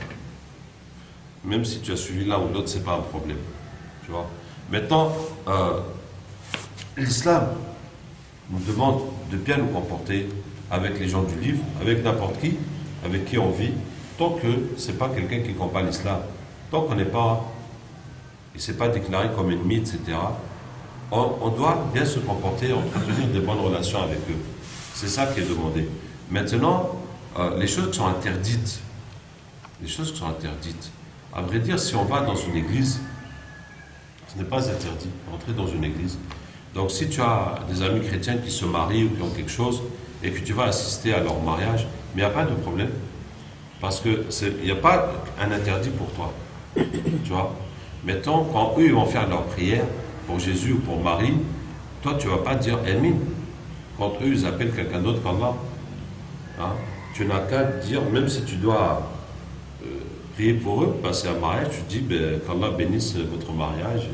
même si tu as suivi l'un ou l'autre, ce n'est pas un problème. Tu vois. Maintenant, l'islam nous demande de bien nous comporter avec les gens du livre, avec n'importe qui, avec qui on vit, tant que ce n'est pas quelqu'un qui combat l'islam. Tant qu'on n'est pas, il ne s'est pas déclaré comme ennemi, etc., on doit bien se comporter, entretenir des bonnes relations avec eux. C'est ça qui est demandé. Maintenant, les choses qui sont interdites, des choses qui sont interdites. À vrai dire, si on va dans une église, ce n'est pas interdit, entrer dans une église. Donc si tu as des amis chrétiens qui se marient ou qui ont quelque chose, et que tu vas assister à leur mariage, mais il n'y a pas de problème. Parce qu'il n'y a pas un interdit pour toi. Tu vois. Mettons, quand eux ils vont faire leur prière pour Jésus ou pour Marie, toi tu ne vas pas dire Amen. Quand eux ils appellent quelqu'un d'autre qu'Allah. Hein? Tu n'as qu'à dire, même si tu dois prier pour eux, passer un mariage, tu dis ben, qu'Allah bénisse votre mariage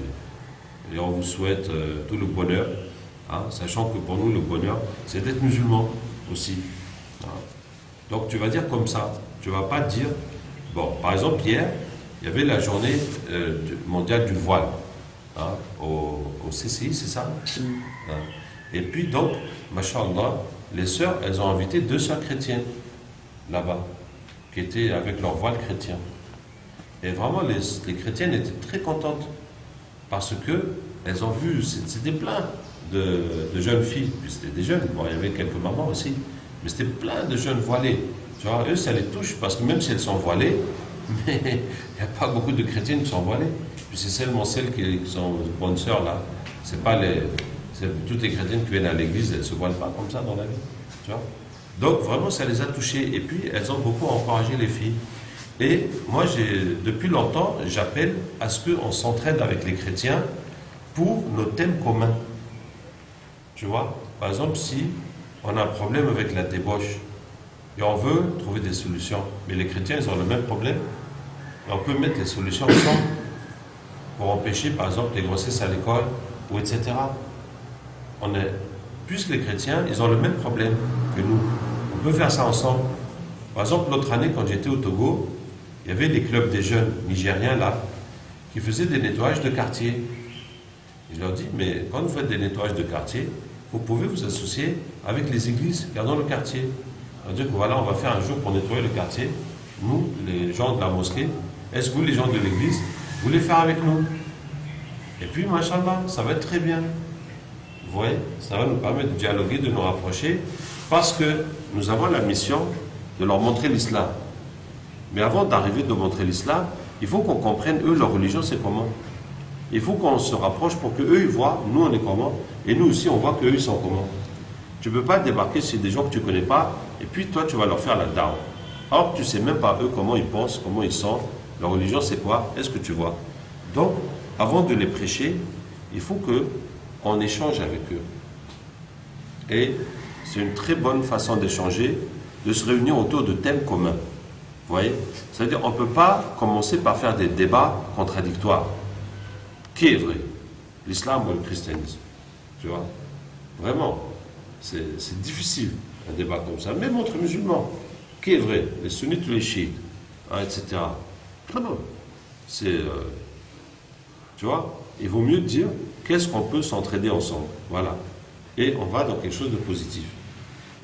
et on vous souhaite tout le bonheur. Hein? Sachant que pour nous le bonheur, c'est d'être musulman aussi. Hein? Donc tu vas dire comme ça. Tu ne vas pas dire, bon, par exemple hier, il y avait la journée mondiale du voile, hein, au CCI, c'est ça? Hein. Et puis donc, machallah, les sœurs, elles ont invité 2 sœurs chrétiennes là-bas, qui étaient avec leur voile chrétien. Et vraiment, les chrétiennes étaient très contentes, parce que elles ont vu, c'était plein de jeunes filles, puis c'était des jeunes, bon, il y avait quelques mamans aussi, mais c'était plein de jeunes voilés. Tu vois, eux, ça les touche, parce que même si elles sont voilées, mais il n'y a pas beaucoup de chrétiennes qui sont voilées. Puis c'est seulement celles qui sont bonnes sœurs, là. C'est pas toutes les chrétiennes qui viennent à l'église, elles ne se voilent pas comme ça dans la vie. Tu vois. Donc, vraiment, ça les a touchées. Et puis, elles ont beaucoup encouragé les filles. Et moi, depuis longtemps, j'appelle à ce qu'on s'entraide avec les chrétiens pour nos thèmes communs. Tu vois. Par exemple, si on a un problème avec la débauche, et on veut trouver des solutions. Mais les chrétiens, ils ont le même problème. Et on peut mettre les solutions ensemble pour empêcher, par exemple, les grossesses à l'école, ou etc. Puisque les chrétiens, ils ont le même problème que nous. On peut faire ça ensemble. Par exemple, l'autre année, quand j'étais au Togo, il y avait des clubs des jeunes nigériens, là, qui faisaient des nettoyages de quartier. Et je leur dis, mais quand vous faites des nettoyages de quartier, vous pouvez vous associer avec les églises qui sont dans le quartier. On va dire que voilà, on va faire un jour pour nettoyer le quartier. Nous, les gens de la mosquée, est-ce que vous, les gens de l'église, vous voulez faire avec nous? Et puis, machallah, ça va être très bien. Vous voyez, ça va nous permettre de dialoguer, de nous rapprocher, parce que nous avons la mission de leur montrer l'islam. Mais avant d'arriver de montrer l'islam, il faut qu'on comprenne, eux, leur religion, c'est comment. Il faut qu'on se rapproche pour qu'eux, ils voient, nous, on est comment, et nous aussi, on voit qu'eux, ils sont comment. Tu ne peux pas débarquer chez des gens que tu ne connais pas, et puis toi, tu vas leur faire la dawa. Or, tu ne sais même pas eux comment ils pensent, comment ils sont, leur religion c'est quoi, est-ce que tu vois. Donc, avant de les prêcher, il faut qu'on échange avec eux. Et c'est une très bonne façon d'échanger, de se réunir autour de thèmes communs. Vous voyez? C'est-à-dire, on ne peut pas commencer par faire des débats contradictoires. Qui est vrai? L'islam ou le christianisme? Tu vois? Vraiment. C'est difficile, un débat comme ça, même entre musulmans. Qui est vrai? Les sunnites ou les chiites, hein, etc. Non, tu vois, il vaut mieux dire qu'est-ce qu'on peut s'entraider ensemble. Voilà. Et on va dans quelque chose de positif.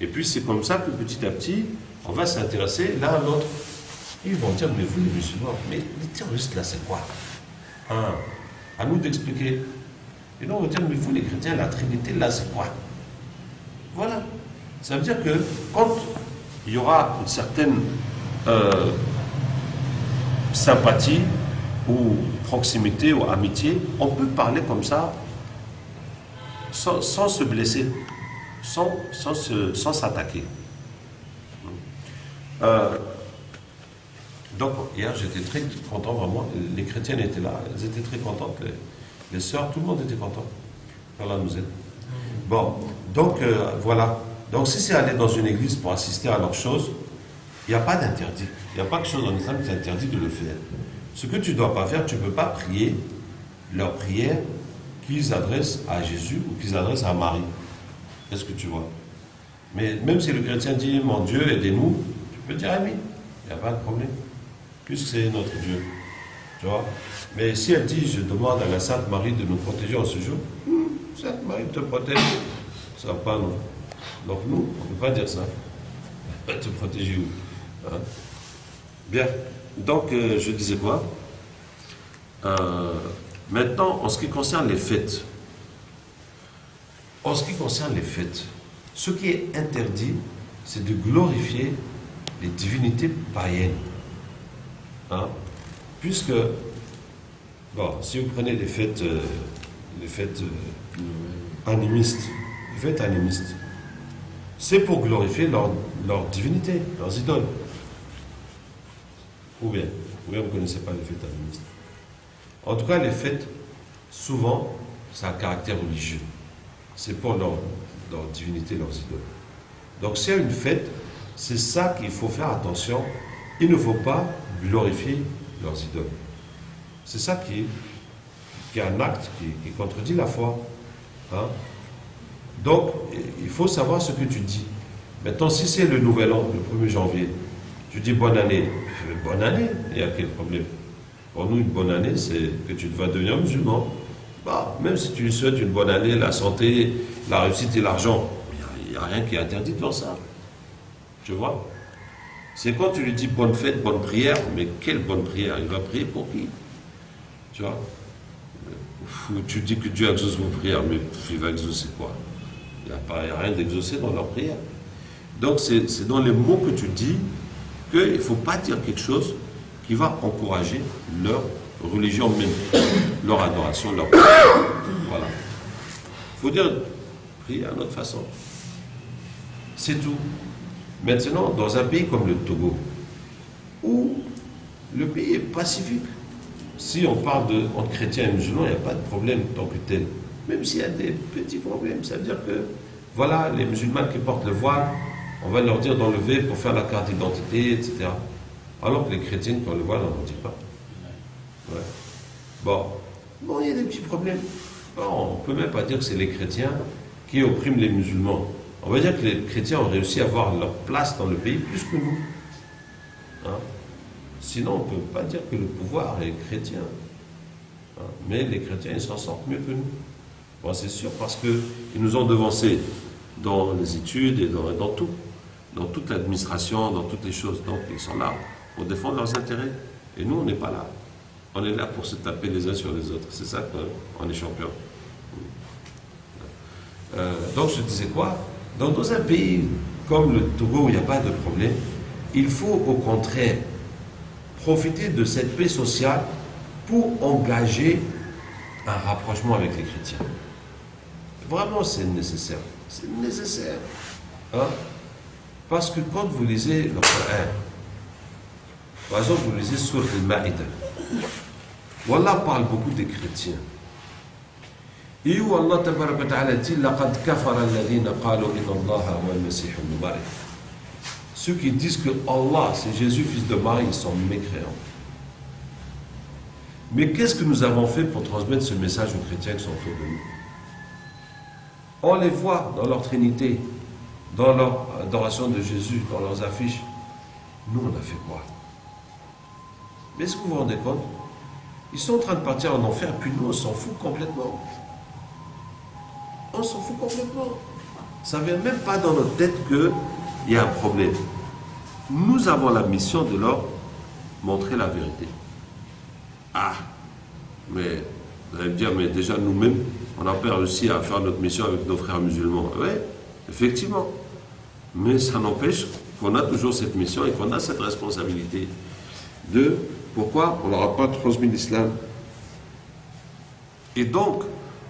Et puis c'est comme ça que petit à petit, on va s'intéresser l'un à l'autre. Ils vont dire, mais vous les musulmans, mais les terroristes là, c'est quoi? Hein, à nous d'expliquer. Et nous on va dire, mais vous les chrétiens, la Trinité là, c'est quoi? Voilà. Ça veut dire que quand il y aura une certaine sympathie ou proximité ou amitié, on peut parler comme ça sans se blesser, sans s'attaquer. Donc hier j'étais très content, vraiment, les chrétiennes étaient là, elles étaient très contentes, les sœurs, tout le monde était content. Allah nous aide. Bon, donc voilà. Donc si c'est aller dans une église pour assister à leurs choses, il n'y a pas d'interdit. Il n'y a pas quelque chose en islam qui t'interdit de le faire. Ce que tu ne dois pas faire, tu ne peux pas prier leur prière qu'ils adressent à Jésus ou qu'ils adressent à Marie. Est-ce que tu vois? Mais même si le chrétien dit, mon Dieu, aidez-nous, tu peux dire Amen. Il n'y a pas de problème. Puisque c'est notre Dieu. Tu vois? Mais si elle dit, je demande à la Sainte Marie de nous protéger en ce jour, Sainte Marie te protège. Ça va pas, non. Donc nous, on ne peut pas dire ça. Elle va te protéger où? Hein? Bien. Donc, je disais quoi? Maintenant, en ce qui concerne les fêtes. En ce qui concerne les fêtes, ce qui est interdit, c'est de glorifier les divinités païennes. Hein? Puisque, bon, si vous prenez les fêtes animistes, c'est pour glorifier leur divinité, leurs idoles. Ou bien vous ne connaissez pas les fêtes animistes. En tout cas, les fêtes, souvent, ça a un caractère religieux. C'est pour leur divinité, leurs idoles. Donc, s'il y a une fête, c'est ça qu'il faut faire attention. Il ne faut pas glorifier leurs idoles. C'est ça qui est un acte qui contredit la foi. Hein? Donc, il faut savoir ce que tu dis. Maintenant, si c'est le nouvel an, le 1er janvier, tu dis bonne année. Bonne année, il y a quel problème? Pour nous, une bonne année, c'est que tu vas devenir musulman. Bah, même si tu lui souhaites une bonne année, la santé, la réussite et l'argent, il n'y a rien qui est interdit devant ça. Tu vois? C'est quand tu lui dis bonne fête, bonne prière, mais quelle bonne prière? Il va prier pour qui? Tu vois? Tu dis que Dieu exauce vos prières, mais il va exaucer quoi? Il n'y a rien d'exaucé dans leur prière. Donc c'est dans les mots que tu dis qu'il ne faut pas dire quelque chose qui va encourager leur religion même, leur adoration, leur prière. Voilà. Il faut dire prier à notre façon. C'est tout. Maintenant, dans un pays comme le Togo, où le pays est pacifique, si on parle entre chrétiens et musulmans, il n'y a pas de problème tant que tel. Même s'il y a des petits problèmes, ça veut dire que, voilà, les musulmans qui portent le voile, on va leur dire d'enlever pour faire la carte d'identité, etc. Alors que les chrétiens qui ont le voile, on n'en dit pas. Ouais. Bon, il y a des petits problèmes. Bon, on ne peut même pas dire que c'est les chrétiens qui oppriment les musulmans. On va dire que les chrétiens ont réussi à avoir leur place dans le pays plus que nous. Hein? Sinon, on ne peut pas dire que le pouvoir est chrétien. Hein? Mais les chrétiens, ils s'en sortent mieux que nous. Bon, c'est sûr, parce qu'ils nous ont devancés dans les études et dans tout. Dans toute l'administration, dans toutes les choses. Donc, ils sont là pour défendre leurs intérêts. Et nous, on n'est pas là. On est là pour se taper les uns sur les autres. C'est ça qu'on est champion. Donc, je disais quoi? Dans un pays comme le Togo, où il n'y a pas de problème, il faut au contraire profiter de cette paix sociale pour engager un rapprochement avec les chrétiens. Vraiment, c'est nécessaire. C'est nécessaire. Hein? Parce que quand vous lisez le Coran, par exemple, vous lisez Sourate Al-Ma'ida, Wallah parle beaucoup des chrétiens. Et où Allah tabaraka ta'ala dit laqad kafara alladhina qalu inna Allaha huwa al-Masih ibn Maryam. Ceux qui disent que Allah, c'est Jésus, fils de Marie, ils sont mécréants. Mais qu'est-ce que nous avons fait pour transmettre ce message aux chrétiens qui sont autour de nous? On les voit dans leur Trinité, dans leur adoration de Jésus, dans leurs affiches. Nous, on a fait quoi? Mais est-ce que vous vous rendez compte? Ils sont en train de partir en enfer, puis nous, on s'en fout complètement. On s'en fout complètement. Ça ne vient même pas dans notre tête qu'il y a un problème. Nous avons la mission de leur montrer la vérité. Ah, mais vous allez me dire, mais déjà nous-mêmes, on n'a pas réussi à faire notre mission avec nos frères musulmans. Oui, effectivement. Mais ça n'empêche qu'on a toujours cette mission et qu'on a cette responsabilité de pourquoi on n'aura pas transmis l'islam. Et donc,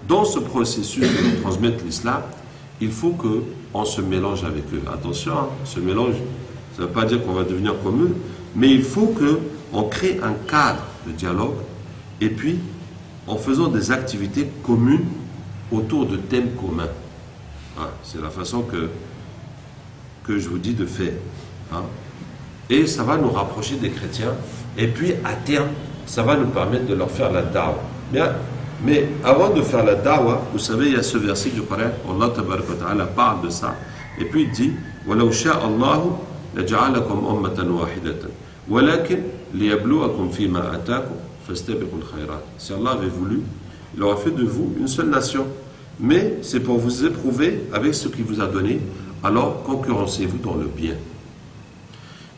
dans ce processus de transmettre l'islam, il faut qu'on se mélange avec eux. Attention, hein, ce mélange, ça ne veut pas dire qu'on va devenir comme eux, mais il faut qu'on crée un cadre de dialogue et puis en faisant des activités communes autour de thèmes communs. Hein, c'est la façon que je vous dis de faire. Hein. Et ça va nous rapprocher des chrétiens. Et puis, à terme, ça va nous permettre de leur faire la da'wa. Mais avant de faire la da'wa, vous savez, il y a ce verset du Coran, Allah tabaraka wa ta'ala parle de ça. Et puis il dit, وَلَوْ شَاءَ اللَّهُ لَجَعَلَكُمْ أُمَّةً وَاحِدَةً وَلَكِنْ لِيَبْلُوَكُمْ فِي مَا أَتَاكُمْ فَاسْتَبِقُوا الْخَيْرَاتِ. Si Allah avait voulu, il aurait fait de vous une seule nation. Mais c'est pour vous éprouver avec ce qu'il vous a donné, alors concurrencez-vous dans le bien.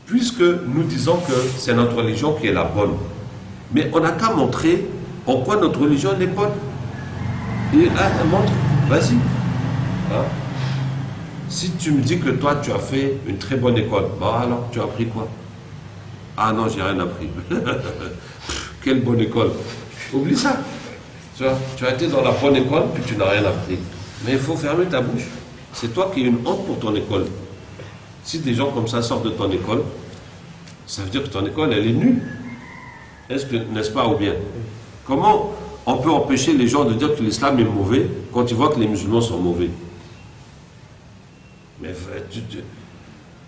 Puisque nous disons que c'est notre religion qui est la bonne, mais on n'a qu'à montrer en quoi notre religion est bonne. Et là, montre, vas-y. Hein? Si tu me dis que toi, tu as fait une très bonne école, bah alors, tu as appris quoi? Ah non, j'ai rien appris. Quelle bonne école. Oublie ça. Tu vois, tu as été dans la bonne école, puis tu n'as rien appris. Mais il faut fermer ta bouche. C'est toi qui es une honte pour ton école. Si des gens comme ça sortent de ton école, ça veut dire que ton école, elle est nulle. N'est-ce pas, ou bien? Comment on peut empêcher les gens de dire que l'islam est mauvais quand ils voient que les musulmans sont mauvais? Mais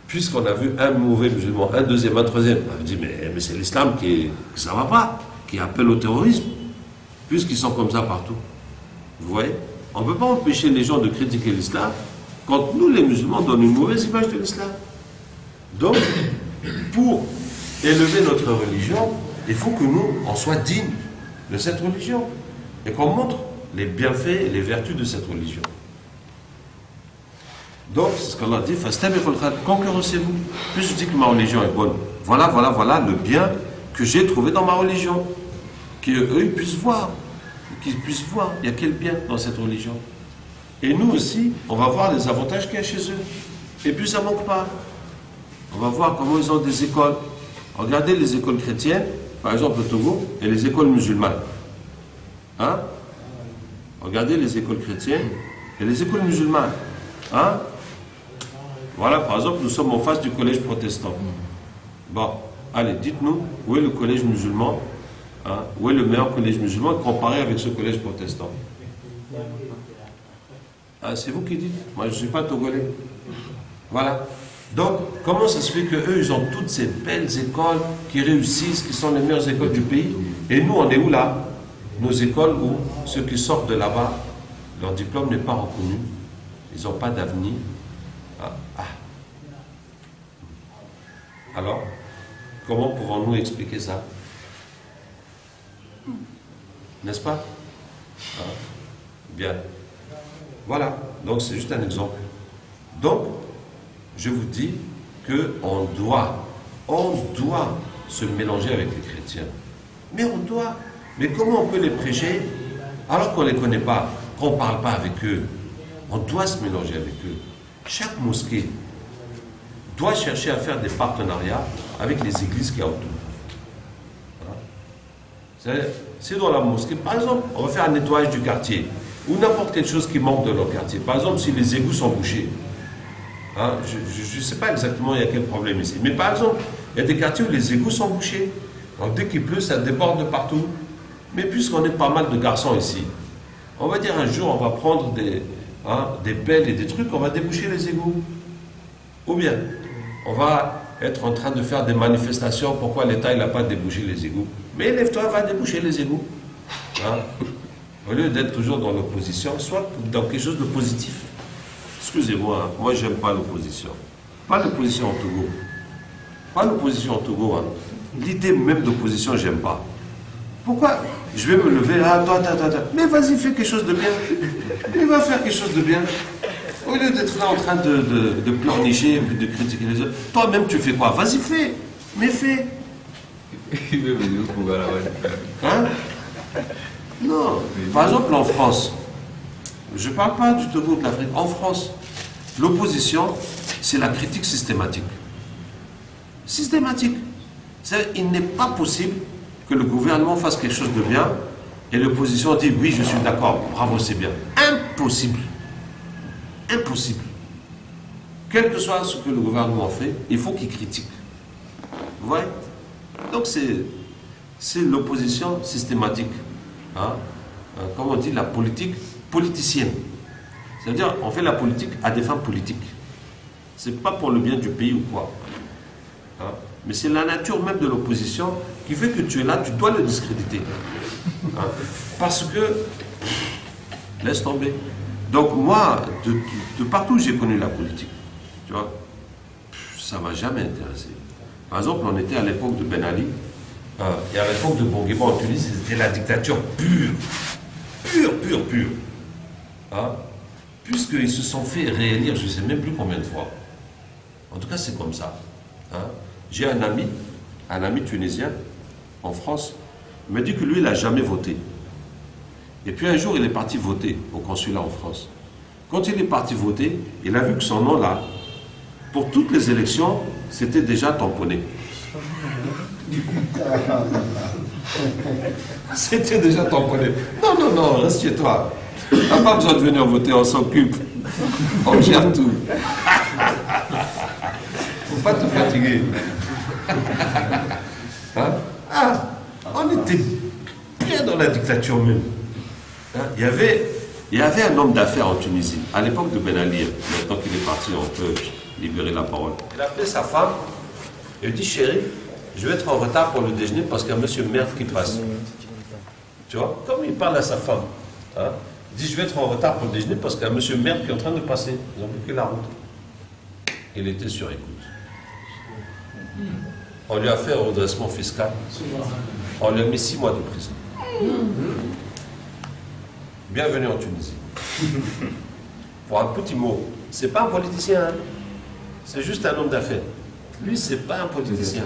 puisqu'on a vu un mauvais musulman, un deuxième, un troisième, on dit mais c'est l'islam qui ça va pas, qui appelle au terrorisme, puisqu'ils sont comme ça partout. Vous voyez? On ne peut pas empêcher les gens de critiquer l'islam quand nous, les musulmans, donnons une mauvaise image de l'islam. Donc, pour élever notre religion, il faut que nous, on soit dignes de cette religion et qu'on montre les bienfaits et les vertus de cette religion. Donc, c'est ce qu'Allah dit, concurrencez-vous. Plus je dis que ma religion est bonne, voilà le bien que j'ai trouvé dans ma religion. Qu'eux puissent voir, il y a quel bien dans cette religion. Et nous aussi, on va voir les avantages qu'il y a chez eux. Et puis ça ne manque pas. On va voir comment ils ont des écoles. Regardez les écoles chrétiennes, par exemple au Togo, et les écoles musulmanes. Hein? Regardez les écoles chrétiennes et les écoles musulmanes. Hein? Voilà, par exemple, nous sommes en face du collège protestant. Bon, allez, dites-nous, où est le collège musulman? Hein? Où est le meilleur collège musulman comparé avec ce collège protestant? Ah, c'est vous qui dites. Moi, je ne suis pas togolais. Voilà. Donc, comment ça se fait qu'eux, ils ont toutes ces belles écoles qui réussissent, qui sont les meilleures écoles du pays? Et nous, on est où là? Nos écoles où ceux qui sortent de là-bas, leur diplôme n'est pas reconnu. Ils n'ont pas d'avenir. Ah. Alors, comment pouvons-nous expliquer ça? N'est-ce pas? Bien. Voilà. Donc, c'est juste un exemple. Donc, je vous dis qu'on doit se mélanger avec les chrétiens. Mais on doit. Mais comment on peut les prêcher alors qu'on ne les connaît pas, qu'on ne parle pas avec eux? On doit se mélanger avec eux. Chaque mosquée doit chercher à faire des partenariats avec les églises qu'il y a autour. C'est dans la mosquée, par exemple, on va faire un nettoyage du quartier, ou n'importe quelle chose qui manque de leur quartier. Par exemple, si les égouts sont bouchés. Hein, je ne sais pas exactement il y a quel problème ici. Mais par exemple, il y a des quartiers où les égouts sont bouchés. Donc dès qu'il pleut, ça déborde de partout. Mais puisqu'on est pas mal de garçons ici, on va dire un jour, on va prendre des pelles et des trucs, on va déboucher les égouts. Ou bien, on va être en train de faire des manifestations, pourquoi l'État n'a pas débouché les égouts. Mais lève-toi, va déboucher les égouts. Hein? Au lieu d'être toujours dans l'opposition, soit dans quelque chose de positif. Excusez-moi, hein, moi j'aime pas l'opposition. Pas l'opposition au Togo. Pas l'opposition au Togo. Hein. L'idée même d'opposition, j'aime pas. Pourquoi je vais me lever, toi. Mais vas-y, fais quelque chose de bien. Mais va faire quelque chose de bien. Au lieu d'être là en train de pleurnicher, de critiquer les autres, toi-même tu fais quoi? Vas-y, fais. Mais fais. Hein? Non. Par exemple, en France, je ne parle pas du Togo, de l'Afrique. En France, l'opposition, c'est la critique systématique. Systématique. Il n'est pas possible que le gouvernement fasse quelque chose de bien et l'opposition dit oui, je suis d'accord, bravo, c'est bien. Impossible. Impossible. Quel que soit ce que le gouvernement fait, il faut qu'il critique. Vous voyez? Donc c'est l'opposition systématique. Hein? Comme on dit, la politique politicienne. C'est-à-dire, on fait la politique à des fins politiques. C'est pas pour le bien du pays ou quoi. Hein? Mais c'est la nature même de l'opposition qui fait que tu es là, tu dois le discréditer. Hein? Parce que, laisse tomber. Donc moi, de partout où j'ai connu la politique, tu vois, ça ne m'a jamais intéressé. Par exemple, on était à l'époque de Ben Ali, et à l'époque de Bourguiba en Tunisie, c'était la dictature pure. Pure. Hein? Puisqu'ils se sont fait réélire, je ne sais même plus combien de fois. En tout cas, c'est comme ça. Hein? J'ai un ami tunisien, en France, il m'a dit que lui, il n'a jamais voté. Et puis un jour, il est parti voter au consulat en France. Quand il est parti voter, il a vu que son nom là, pour toutes les élections, c'était déjà tamponné. C'était déjà tamponné. Non, non, non, reste chez toi. Tu n'as pas besoin de venir voter, on s'occupe. On gère tout. Faut pas te fatiguer. Hein? Ah, on était bien dans la dictature même. Hein? Il y avait un homme d'affaires en Tunisie, à l'époque de Ben Ali. Maintenant qu'il est parti, on peut libérer la parole. Il a appelé sa femme et lui dit, chérie, je vais être en retard pour le déjeuner parce qu'il y a monsieur Merde qui passe. Tu vois, comme il parle à sa femme. Hein? Il dit, je vais être en retard pour le déjeuner parce qu'il y a monsieur Merde qui est en train de passer. Ils ont bloqué la route. Il était sur écoute. On lui a fait un redressement fiscal. On lui a mis 6 mois de prison. Bienvenue en Tunisie. Pour un petit mot, c'est pas un politicien, hein? C'est juste un homme d'affaires. Lui, c'est pas un politicien.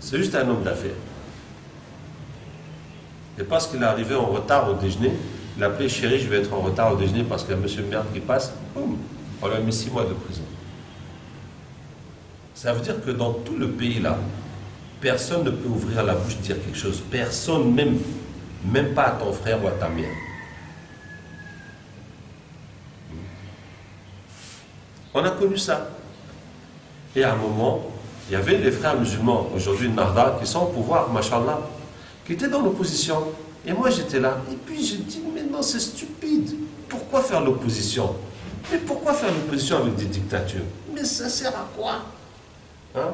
C'est juste un homme d'affaires. Et parce qu'il est arrivé en retard au déjeuner, il a appelé chérie, je vais être en retard au déjeuner parce qu'il y a monsieur Merde qui passe. Boum, on lui a mis 6 mois de prison. Ça veut dire que dans tout le pays là, personne ne peut ouvrir la bouche et dire quelque chose. Personne, même pas à ton frère ou à ta mère. On a connu ça. Et à un moment, il y avait les frères musulmans, aujourd'hui Narda, qui sont au pouvoir, machallah, qui étaient dans l'opposition. Et moi j'étais là. Et puis j'ai dit, mais non, c'est stupide. Pourquoi faire l'opposition? Mais pourquoi faire l'opposition avec des dictatures? Mais ça sert à quoi? Hein?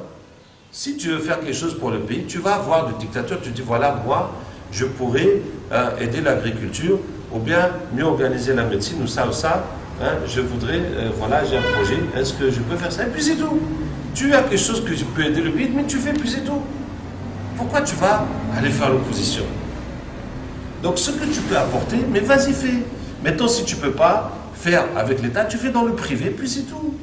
Si tu veux faire quelque chose pour le pays, tu vas avoir des dictatures, tu dis, voilà, moi, je pourrais aider l'agriculture, ou bien mieux organiser la médecine, ou ça, hein, je voudrais, voilà, j'ai un projet, est-ce que je peux faire ça? Et puis c'est tout. Tu as quelque chose que je peux aider le pays, mais tu fais, puis c'est tout. Pourquoi tu vas aller faire l'opposition? Donc ce que tu peux apporter, mais vas-y, fais. Maintenant, si tu ne peux pas faire avec l'État, tu fais dans le privé, puis c'est tout.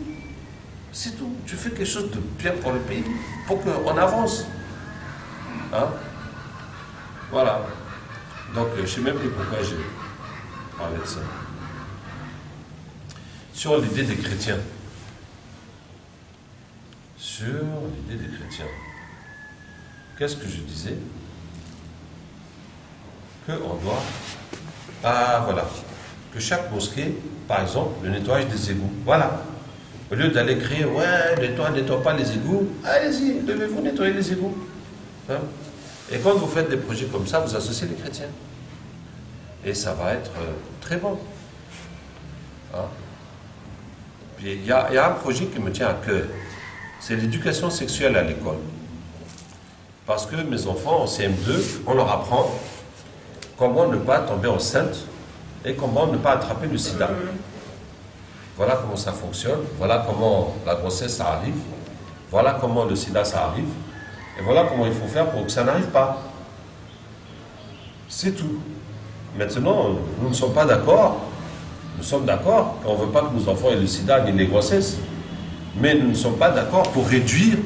C'est tout. Tu fais quelque chose de bien pour le pays, pour qu'on avance. Hein? Voilà. Donc, je ne sais même plus pourquoi j'ai parlé de ça. Sur l'idée des chrétiens. Sur l'idée des chrétiens. Qu'est-ce que je disais? Qu'on doit... Ah, voilà. Que chaque mosquée, par exemple, le nettoyage des égouts. Voilà. Au lieu d'aller crier, ouais, nettoie pas les égouts, allez-y, devez-vous nettoyer les égouts. Hein? Et quand vous faites des projets comme ça, vous associez les chrétiens. Et ça va être très bon. Hein? Puis il y a un projet qui me tient à cœur. C'est l'éducation sexuelle à l'école. Parce que mes enfants en CM2, on leur apprend comment ne pas tomber enceinte et comment ne pas attraper le sida. Voilà comment ça fonctionne, voilà comment la grossesse ça arrive, voilà comment le sida ça arrive, et voilà comment il faut faire pour que ça n'arrive pas. C'est tout. Maintenant, nous ne sommes pas d'accord, nous sommes d'accord qu'on ne veut pas que nos enfants aient le sida ni les grossesses, mais nous ne sommes pas d'accord pour réduire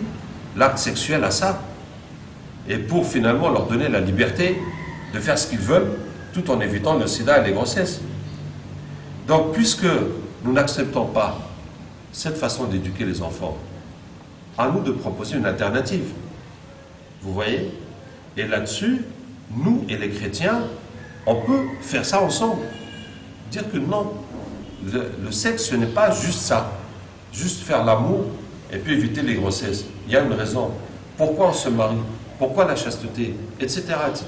l'acte sexuel à ça, et pour finalement leur donner la liberté de faire ce qu'ils veulent, tout en évitant le sida et les grossesses. Donc, puisque nous n'acceptons pas cette façon d'éduquer les enfants, à nous de proposer une alternative. Vous voyez? Et là-dessus, nous et les chrétiens, on peut faire ça ensemble. Dire que non, le sexe, ce n'est pas juste ça. Juste faire l'amour et puis éviter les grossesses. Il y a une raison. Pourquoi on se marie? Pourquoi la chasteté? Etc. etc.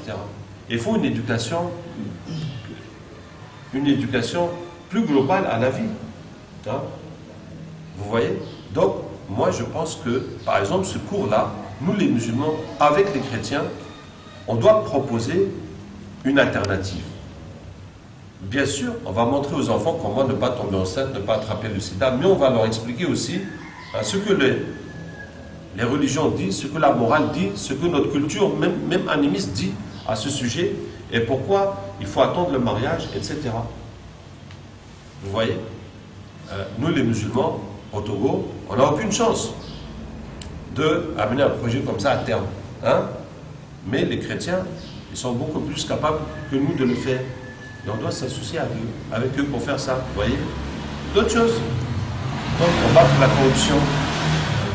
Il faut une éducation plus globale à la vie. Hein? Vous voyez? Donc, moi je pense que, par exemple, ce cours-là, nous les musulmans, avec les chrétiens, on doit proposer une alternative. Bien sûr, on va montrer aux enfants comment ne pas tomber enceinte, ne pas attraper le sida, mais on va leur expliquer aussi ce que les religions disent, ce que la morale dit, ce que notre culture, même animiste, dit à ce sujet, et pourquoi il faut attendre le mariage, etc. Vous voyez? Nous les musulmans, au Togo, on n'a aucune chance d'amener un projet comme ça à terme. Hein? Mais les chrétiens, ils sont beaucoup plus capables que nous de le faire. Et on doit s'associer avec eux pour faire ça. Vous voyez? D'autres choses. Donc, on va pour la corruption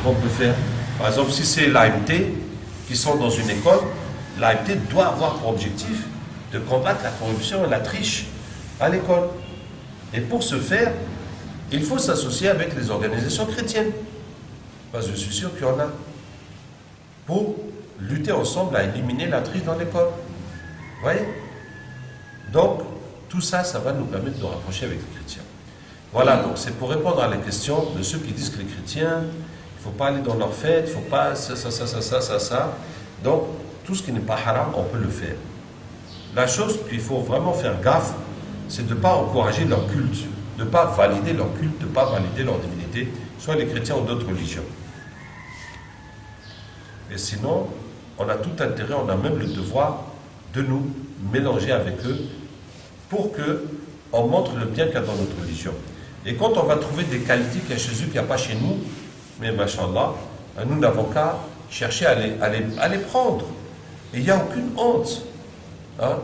qu'on peut faire. Par exemple, si c'est l'AMT qui sont dans une école, l'AMT doit avoir pour objectif de combattre la corruption et la triche à l'école. Et pour ce faire, il faut s'associer avec les organisations chrétiennes. Parce que je suis sûr qu'il y en a. Pour lutter ensemble à éliminer la triche dans l'école. Vous voyez? Donc, tout ça, ça va nous permettre de rapprocher avec les chrétiens. Voilà, donc c'est pour répondre à la question de ceux qui disent que les chrétiens, il ne faut pas aller dans leurs fêtes, il ne faut pas ça. Donc, tout ce qui n'est pas haram, on peut le faire. La chose qu'il faut vraiment faire gaffe, c'est de ne pas encourager leur culte, de ne pas valider leur culte, de ne pas valider leur divinité, soit les chrétiens ou d'autres religions. Et sinon, on a tout intérêt, on a même le devoir de nous mélanger avec eux pour qu'on montre le bien qu'il y a dans notre religion. Et quand on va trouver des qualités qu'il y a chez eux, qu'il n'y a pas chez nous, mais machallah, nous n'avons qu'à chercher à les prendre. Et il n'y a aucune honte. Hein?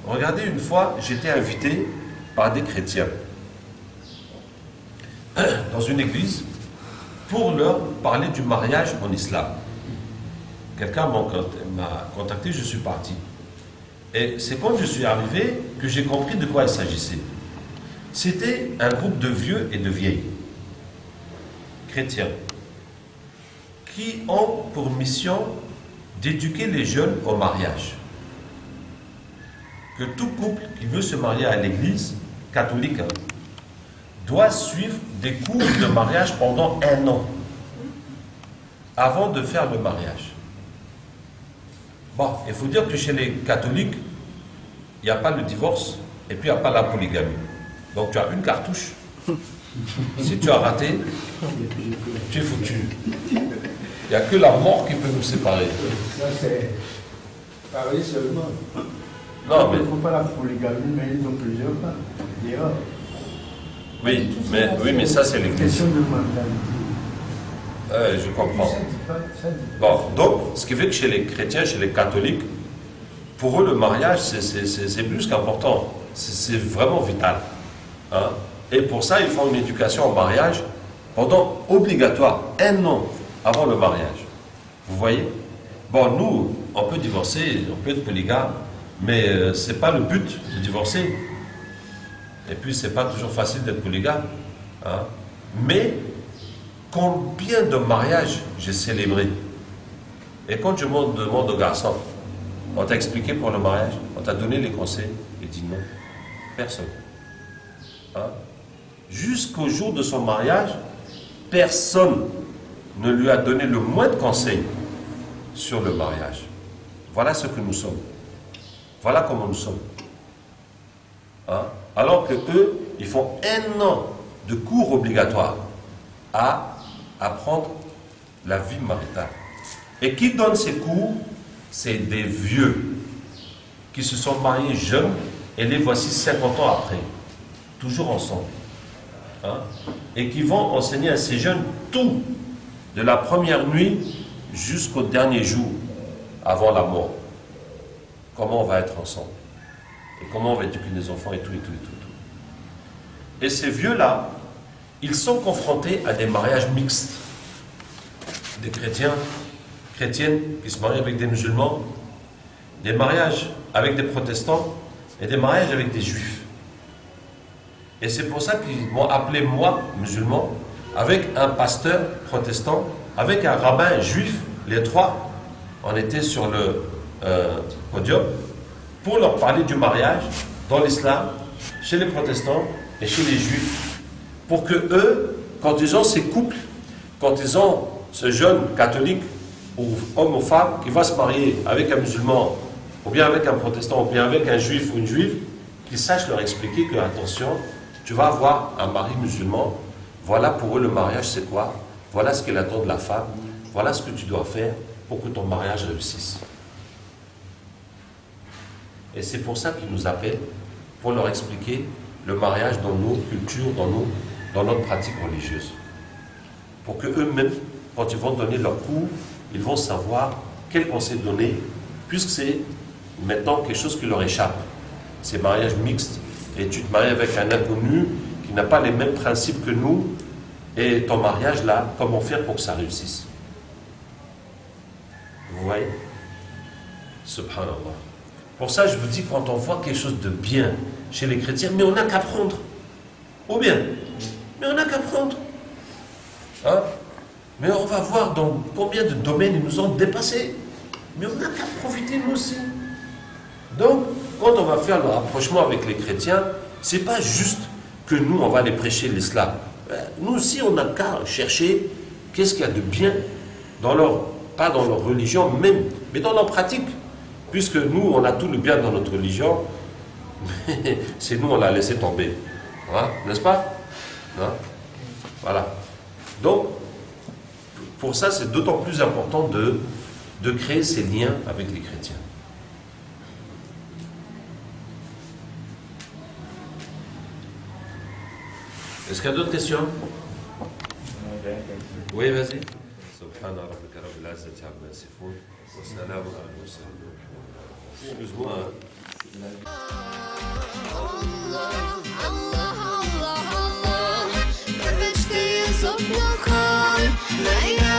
Regardez, une fois, j'étais invité par des chrétiens dans une église pour leur parler du mariage en islam. Quelqu'un m'a contacté, je suis parti. Et c'est quand je suis arrivé que j'ai compris de quoi il s'agissait. C'était un groupe de vieux et de vieilles chrétiens qui ont pour mission d'éduquer les jeunes au mariage. Que tout couple qui veut se marier à l'église catholique doit suivre des cours de mariage pendant 1 an avant de faire le mariage. Bon, il faut dire que chez les catholiques, il n'y a pas le divorce et puis il n'y a pas la polygamie. Donc tu as une cartouche. Si tu as raté, tu es foutu. Il n'y a que la mort qui peut nous séparer. Ça c'est parler seulement. Non, mais... Il ne faut pas la polygamie, mais ils ont plusieurs femmes. Oui, mais ça c'est l'église. Question de mentalité. Je comprends. Bon, donc, ce qui fait que chez les chrétiens, chez les catholiques, pour eux, le mariage, c'est plus qu'important. C'est vraiment vital. Hein? Et pour ça, ils font une éducation au mariage pendant obligatoire, 1 an avant le mariage. Vous voyez? Bon, nous, on peut divorcer, on peut être polygame, mais ce n'est pas le but de divorcer. Et puis, ce n'est pas toujours facile d'être polygame. Hein? Mais, combien de mariages j'ai célébré? Et quand je demande aux garçons, on t'a expliqué pour le mariage, on t'a donné les conseils, il dit non, personne. Hein? Jusqu'au jour de son mariage, personne ne lui a donné le moindre conseil sur le mariage. Voilà ce que nous sommes. Voilà comment nous sommes. Hein? Alors que eux, ils font 1 an de cours obligatoires à apprendre la vie maritale. Et qui donne ces cours? C'est des vieux qui se sont mariés jeunes et les voici 50 ans après, toujours ensemble. Hein? Et qui vont enseigner à ces jeunes tout, de la première nuit jusqu'au dernier jour, avant la mort. Comment on va être ensemble. Et comment on va éduquer les enfants et tout. Et ces vieux-là, ils sont confrontés à des mariages mixtes. Des chrétiennes qui se marient avec des musulmans, des mariages avec des protestants et des mariages avec des juifs. Et c'est pour ça qu'ils m'ont appelé moi, musulman, avec un pasteur protestant, avec un rabbin juif, les trois, on était sur le podium, pour leur parler du mariage dans l'islam, chez les protestants et chez les juifs. Pour que eux, quand ils ont ces couples, quand ils ont ce jeune catholique, ou homme ou femme, qui va se marier avec un musulman, ou bien avec un protestant, ou bien avec un juif ou une juive, qu'ils sachent leur expliquer que, attention, tu vas avoir un mari musulman, voilà pour eux le mariage c'est quoi, voilà ce qu'il attend de la femme, voilà ce que tu dois faire pour que ton mariage réussisse. Et c'est pour ça qu'ils nous appellent, pour leur expliquer le mariage dans nos cultures, dans notre pratique religieuse. Pour que eux-mêmes, quand ils vont donner leur cours, ils vont savoir quel conseil donner, puisque c'est maintenant quelque chose qui leur échappe. Ces mariages mixtes, et tu te maries avec un inconnu qui n'a pas les mêmes principes que nous, et ton mariage là, comment faire pour que ça réussisse? Vous voyez? Subhanallah. Pour ça, je vous dis, quand on voit quelque chose de bien chez les chrétiens, mais on n'a qu'à prendre. Ou bien, mais on n'a qu'à prendre. Hein? Mais on va voir dans combien de domaines ils nous ont dépassés. Mais on n'a qu'à profiter nous aussi. Donc, quand on va faire le rapprochement avec les chrétiens, c'est pas juste que nous, on va les prêcher l'islam. Nous aussi, on n'a qu'à chercher qu'est-ce qu'il y a de bien dans leur, pas dans leur religion même, mais dans leur pratique. Puisque nous, on a tout le bien dans notre religion, mais c'est nous, on l'a laissé tomber. Hein? N'est-ce pas? Hein? Voilà. Donc, pour ça, c'est d'autant plus important de créer ces liens avec les chrétiens. Est-ce qu'il y a d'autres questions? Oui, vas-y. Excuse-moi. Oblakon, najjaśniejszy